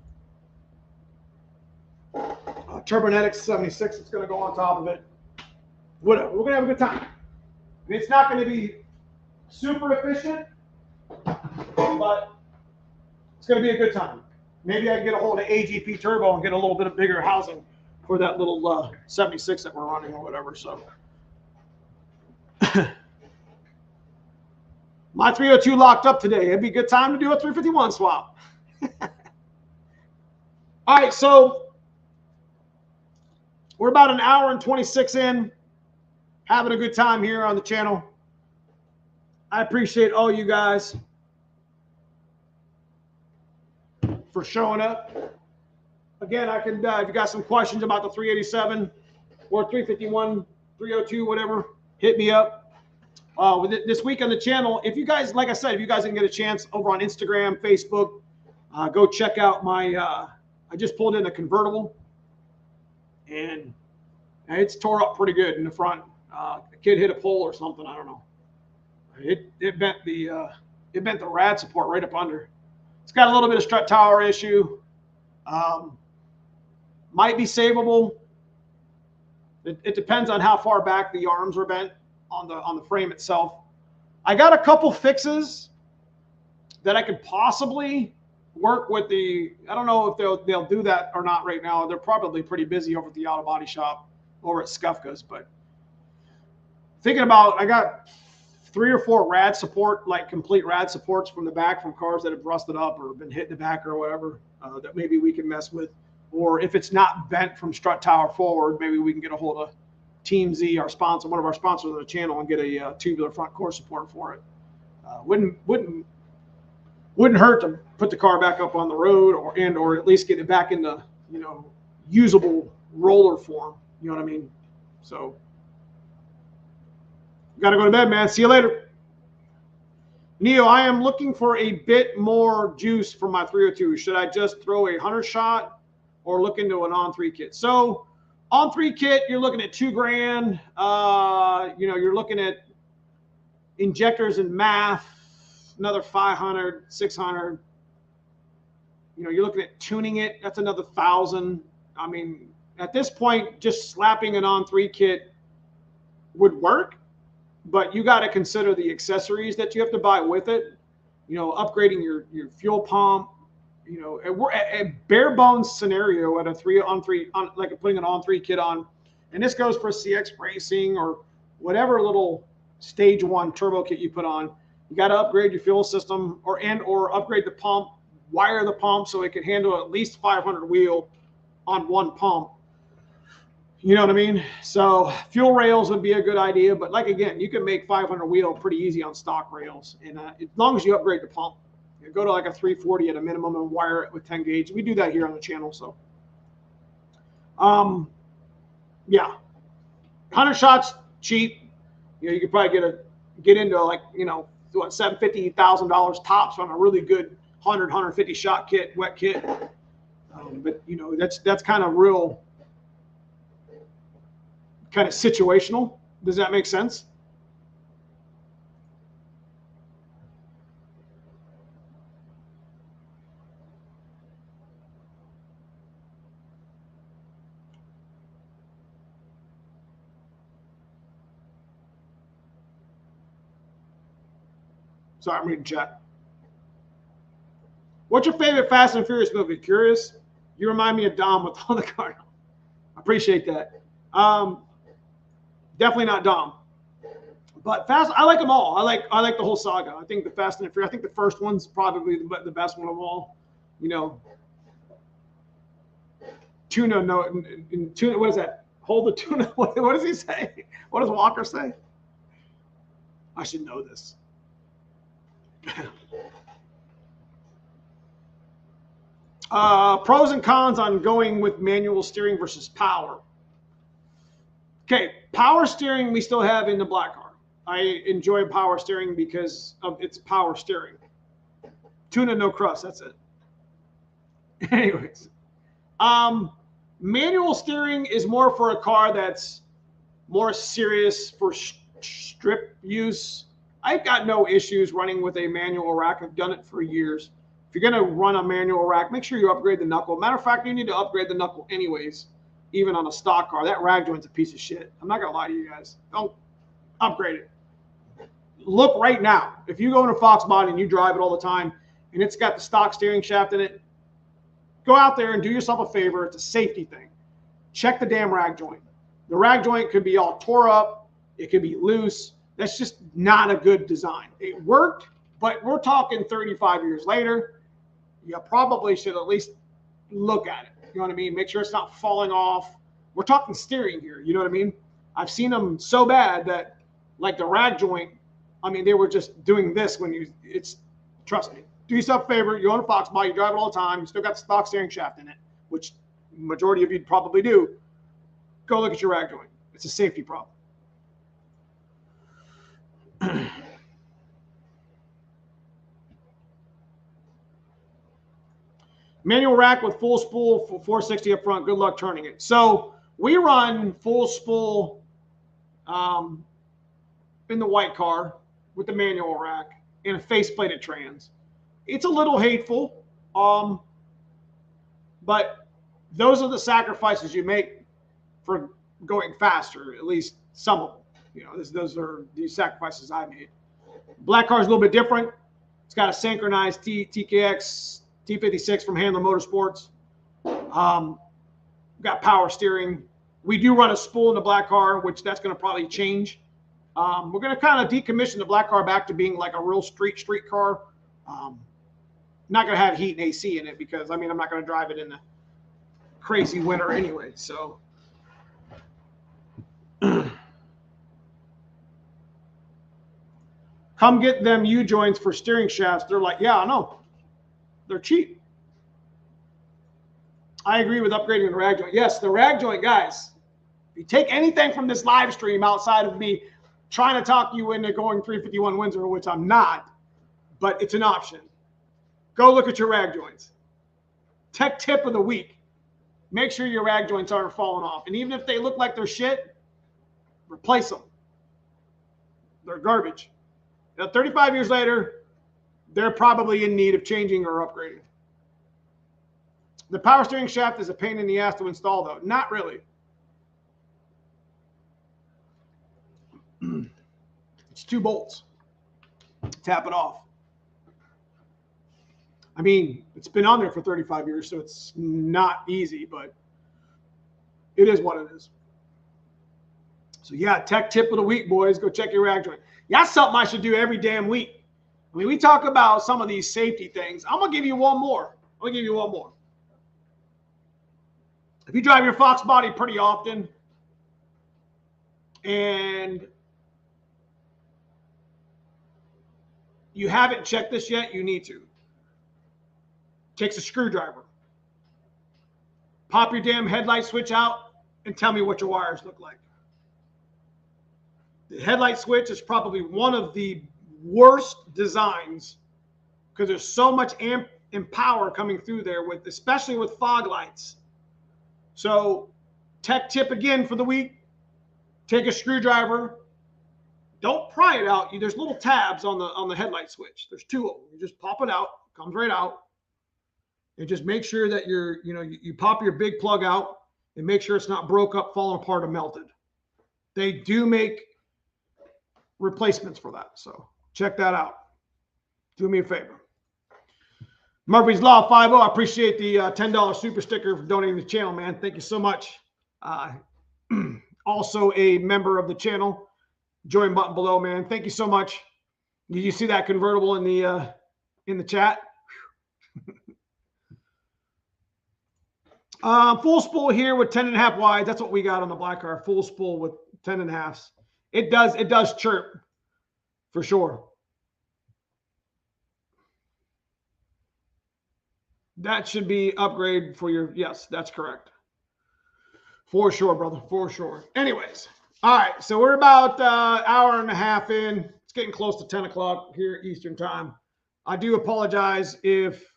Speaker 1: Turbonetics 76 that's going to go on top of it. Whatever. We're going to have a good time. And it's not going to be super efficient, but it's going to be a good time. Maybe I can get a hold of AGP Turbo and get a little bit of bigger housing for that little 76 that we're running or whatever. So my 302 locked up today. It'd be a good time to do a 351 swap. All right, so we're about an hour and 26 in, having a good time here on the channel. I appreciate all you guys for showing up. Again, I can, if you got some questions about the 387 or 351, 302, whatever, hit me up. This week on the channel, if you guys, like I said, if you guys didn't get a chance over on Instagram, Facebook, go check out my, I just pulled in a convertible, and it's tore up pretty good in the front. The kid hit a pole or something, I don't know. It bent the rad support right up under. It's got a little bit of strut tower issue. Might be savable. It depends on how far back the arms are bent on the frame itself. I got a couple fixes that I could possibly work with I don't know if they'll do that or not right now. They're probably pretty busy over at the auto body shop over at Skufka's, but thinking about, I got 3 or 4 rad support, like complete rad supports from the back from cars that have rusted up or been hit in the back or whatever, that maybe we can mess with. Or if it's not bent from strut tower forward, maybe we can get a hold of Team Z, our sponsor, one of our sponsors of the channel, and get a tubular front core support for it. Wouldn't hurt to put the car back up on the road, or at least get it back into usable roller form. You know what I mean? So got to go to bed, man. See you later. Neo, I am looking for a bit more juice for my 302. Should I just throw a 100 shot or look into an on-3 kit? So on-3 kit, you're looking at $2,000. You're looking at injectors and math, another 500, 600. You're looking at tuning it. That's another 1,000. I mean, at this point, just slapping an on-3 kit would work, but you got to consider the accessories that you have to buy with it. Upgrading your fuel pump. A bare bones scenario at a 3-on-3, like putting an on-3 kit on, and this goes for CX racing or whatever little stage 1 turbo kit you put on. You got to upgrade your fuel system or upgrade the pump, wire the pump so it can handle at least 500 wheel on one pump. You know what I mean? So fuel rails would be a good idea, but again, you can make 500 wheel pretty easy on stock rails, and as long as you upgrade the pump. Go to like a 340 at a minimum and wire it with 10 gauge. We do that here on the channel. So, yeah, 100 shots cheap. You could probably get into what, $750,000 tops on a really good 150 shot kit, wet kit. But you know, that's kind of real, kind of situational. Does that make sense? Sorry, I'm reading chat. What's your favorite Fast and Furious movie? Curious? You remind me of Dom with all the cars. I appreciate that. Definitely not Dom. But Fast, I like them all. I like the whole saga. I think the Fast and Furious, I think the first one's probably the best one of all. You know, tuna, no, in tuna, what is that? Hold the tuna. What does he say? What does Walker say? I should know this. Pros and cons on going with manual steering versus power. Okay, power steering we still have in the black car. I enjoy power steering because of its power steering. Tuna, no crust, that's it. Anyways, manual steering is more for a car that's more serious for strip use. I've got no issues running with a manual rack. I've done it for years. If you're going to run a manual rack, make sure you upgrade the knuckle. Matter of fact, you need to upgrade the knuckle anyways, even on a stock car. That rag joint's a piece of shit. I'm not going to lie to you guys. Don't upgrade it. Look right now. If you go in a Fox body and you drive it all the time and it's got the stock steering shaft in it, go out there and do yourself a favor. It's a safety thing. Check the damn rag joint. The rag joint could be all tore up. It could be loose. That's just not a good design. It worked, but we're talking 35 years later. You probably should at least look at it. You know what I mean? Make sure it's not falling off. We're talking steering here. You know what I mean? I've seen them so bad that, like the rag joint, I mean, they were just doing this when trust me. Do yourself a favor. You own a Fox body. You drive it all the time. You still got the stock steering shaft in it, which majority of you probably do. Go look at your rag joint. It's a safety problem. Manual rack with full spool for 460 up front. Good luck turning it. So we run full spool in the white car with the manual rack and a faceplated trans. It's a little hateful, but those are the sacrifices you make for going faster, at least some of them. You know, those are the sacrifices I made. Black car is a little bit different. It's got a synchronized TKX T56 from Handler Motorsports. Got power steering. We do run a spool in the black car, which that's going to probably change. We're going to kind of decommission the black car back to being like a real street car. Not going to have heat and AC in it because, I mean, I'm not going to drive it in the crazy winter anyway. So come get them U-joints for steering shafts. They're like, yeah, I know. They're cheap. I agree with upgrading the rag joint. Yes, the rag joint, guys. If you take anything from this live stream outside of me trying to talk you into going 351 Windsor, which I'm not, but it's an option. Go look at your rag joints. Tech tip of the week. Make sure your rag joints aren't falling off. And even if they look like they're shit, replace them. They're garbage. Now, 35 years later, they're probably in need of changing or upgrading. The power steering shaft is a pain in the ass to install, though. Not really. It's 2 bolts. Tap it off. I mean, it's been on there for 35 years, so it's not easy, but it is what it is. So, yeah, tech tip of the week, boys. Go check your rag joint. Yeah, that's something I should do every damn week. I mean, we talk about some of these safety things. I'm going to give you one more. If you drive your Fox body pretty often and you haven't checked this yet, you need to. Takes a screwdriver. Pop your damn headlight switch out and tell me what your wires look like. The headlight switch is probably one of the worst designs because there's so much amp and power coming through there, with especially with fog lights. So tech tip again for the week: take a screwdriver. Don't pry it out. There's little tabs on the headlight switch. There's 2 of them. You just pop it out. Comes right out. And just make sure that you pop your big plug out and make sure it's not broke up, falling apart, or melted. They do make replacements for that. So check that out. Do me a favor. Murphy's Law 50. I appreciate the $10 super sticker for donating to the channel, man. Thank you so much. Also a member of the channel. Join button below, man. Thank you so much. Did you see that convertible in the chat? Full spool here with 10.5 wides. That's what we got on the black car. Full spool with 10.5s. It does chirp for sure. That should be upgrade for your, yes, that's correct. For sure, brother, for sure. Anyways, all right, so we're about hour and a half in. It's getting close to 10 o'clock here Eastern time. I do apologize if,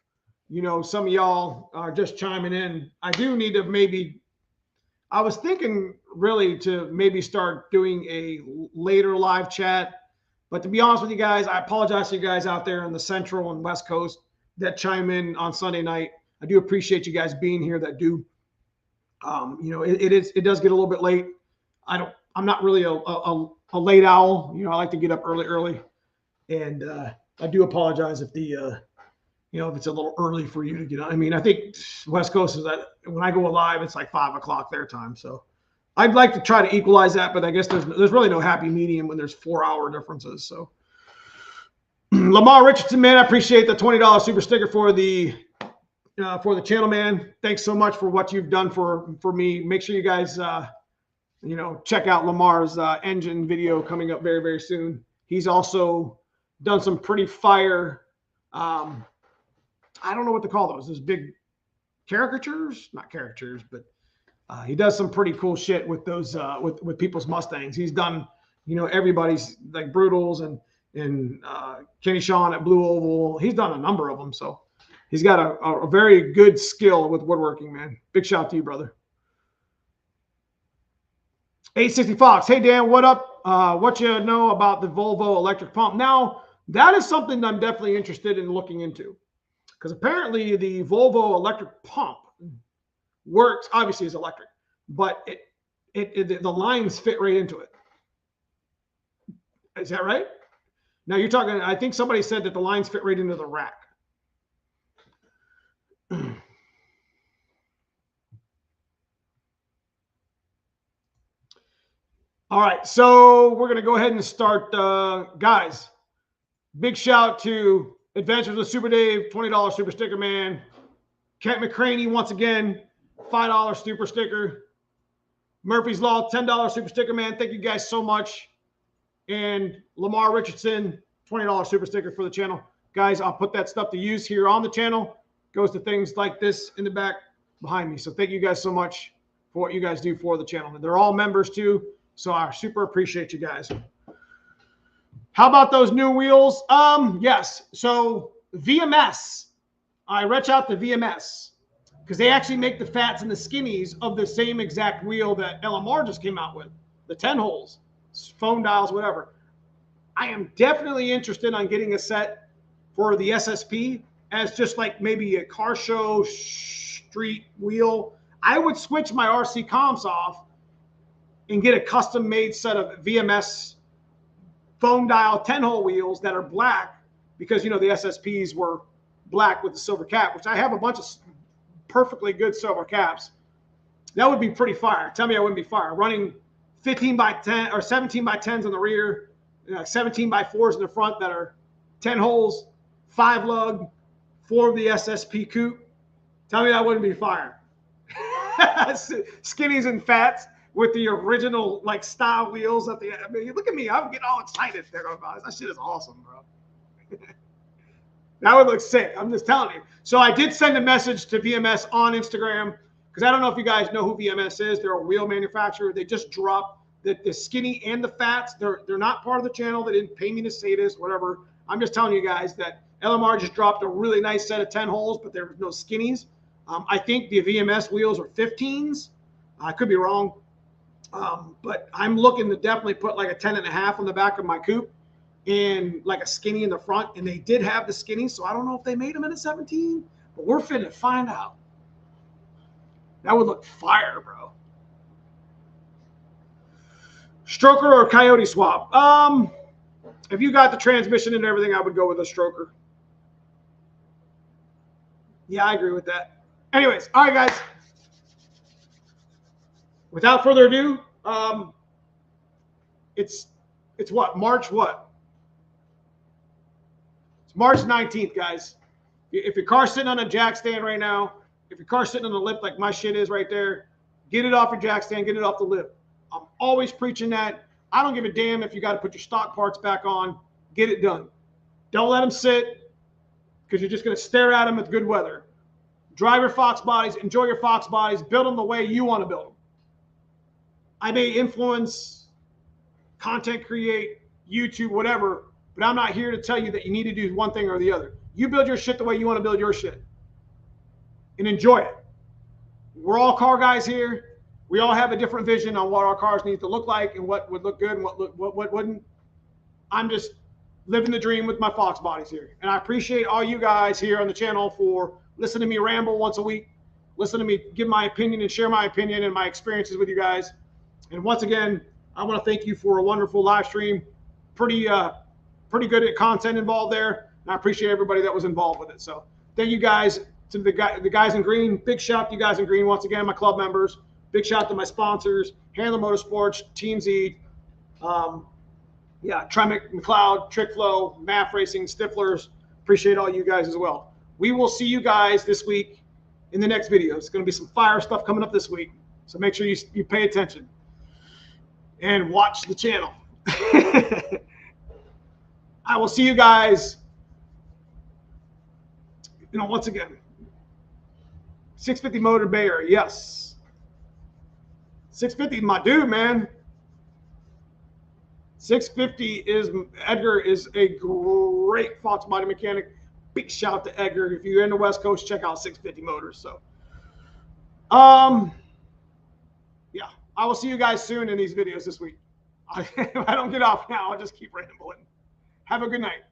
Speaker 1: some of y'all are just chiming in. I do need to I was thinking really to maybe start doing a later live chat. But to be honest with you guys, I apologize to you guys out there in the Central and West Coast that chime in on Sunday night. I do appreciate you guys being here that do. It does get a little bit late. I'm not really a late owl. I like to get up early. And I do apologize if if it's a little early for you to get on. I mean, I think West Coast is that when I go live, it's like 5 o'clock their time. So I'd like to try to equalize that, but I guess there's really no happy medium when there's 4-hour differences. So Lamar Richardson, man, I appreciate the $20 super sticker for the channel, man. Thanks so much for what you've done for me. Make sure you guys check out Lamar's engine video coming up very, very soon. He's also done some pretty fire I don't know what to call those big caricatures, not caricatures, but he does some pretty cool shit with those with people's Mustangs. He's done everybody's, like Brutals and Kenny Shawn at Blue Oval. He's done a number of them, so he's got a very good skill with woodworking, man. Big shout out to you, brother. 860 Fox, hey Dan, what up? What you know about the Volvo electric pump? Now that is something that I'm definitely interested in looking into, because apparently the Volvo electric pump works, obviously is electric, but the lines fit right into it. Is that right? Now you're talking, I think somebody said that the lines fit right into the rack. All right, so we're going to go ahead and start. Guys, big shout to Adventures with Super Dave, $20 super sticker, man. Kent McCraney, once again, $5 super sticker. Murphy's Law, $10 super sticker, man. Thank you guys so much. And Lamar Richardson, $20 super sticker for the channel. Guys, I'll put that stuff to use here on the channel. Goes to things like this in the back behind me. So thank you guys so much for what you guys do for the channel. They're all members too, so I super appreciate you guys. How about those new wheels? Yes. So VMS, I reach out to VMS because they actually make the fats and the skinnies of the same exact wheel that LMR just came out with, the 10 holes, phone dials, whatever. I am definitely interested on getting a set for the SSP as just like maybe a car show street wheel. I would switch my RC comps off and get a custom made set of VMS phone dial 10-hole wheels that are black, because the SSPs were black with the silver cap, which I have a bunch of perfectly good silver caps. That would be pretty fire. Tell me I wouldn't be fire. Running 15 by 10 or 17 by 10s on the rear, 17 by 4s in the front that are 10 holes, 5 lug, 4 of the SSP coupe. Tell me that wouldn't be fire. Skinnies and fats with the original like style wheels at the. I mean, look at me. I'm getting all excited there about that shit is awesome, bro. That would look sick. I'm just telling you. So I did send a message to VMS on Instagram, because I don't know if you guys know who VMS is. They're a wheel manufacturer. They just dropped the skinny and the fats, they're not part of the channel. They didn't pay me to say this, whatever. I'm just telling you guys that LMR just dropped a really nice set of 10 holes, but there was no skinnies. I think the VMS wheels are 15s. I could be wrong. But I'm looking to definitely put like a 10.5 on the back of my coupe and like a skinny in the front. And they did have the skinny, so I don't know if they made them in a 17, but we're finna find out. That would look fire, bro. Stroker or Coyote swap? If you got the transmission and everything, I would go with a stroker. Yeah, I agree with that. Anyways, all right, guys. Without further ado, it's what? March what? It's March 19th, guys. If your car's sitting on a jack stand right now, if your car's sitting on the lip like my shit is right there, get it off your jack stand, get it off the lip. I'm always preaching that. I don't give a damn if you got to put your stock parts back on. Get it done. Don't let them sit because you're just going to stare at them with good weather. Drive your Fox bodies. Enjoy your Fox bodies. Build them the way you want to build them. I may influence, content create, YouTube, whatever, but I'm not here to tell you that you need to do one thing or the other. You build your shit the way you want to build your shit and enjoy it. We're all car guys here. We all have a different vision on what our cars need to look like and what would look good and what wouldn't. I'm just living the dream with my Fox bodies here. And I appreciate all you guys here on the channel for listening to me ramble once a week, listen to me give my opinion and share my opinion and my experiences with you guys. And once again, I want to thank you for a wonderful live stream. Pretty good at content involved there. And I appreciate everybody that was involved with it. So thank you guys to the guys in green. Big shout out to you guys in green. Once again, my club members. Big shout out to my sponsors, Handler Motorsports, Team Z, Tremick, McLeod, Trick Flow, MAF Racing, Stiflers. Appreciate all you guys as well. We will see you guys this week in the next video. It's going to be some fire stuff coming up this week. So make sure you pay attention and watch the channel. I will see you guys, once again. 650 motor Bayer, yes. 650, my dude, man. 650 Edgar is a great Fox body mechanic. Big shout out to Edgar. If you're in the West Coast, check out 650 Motors. So, yeah, I will see you guys soon in these videos this week. If I don't get off now, I'll just keep rambling. Have a good night.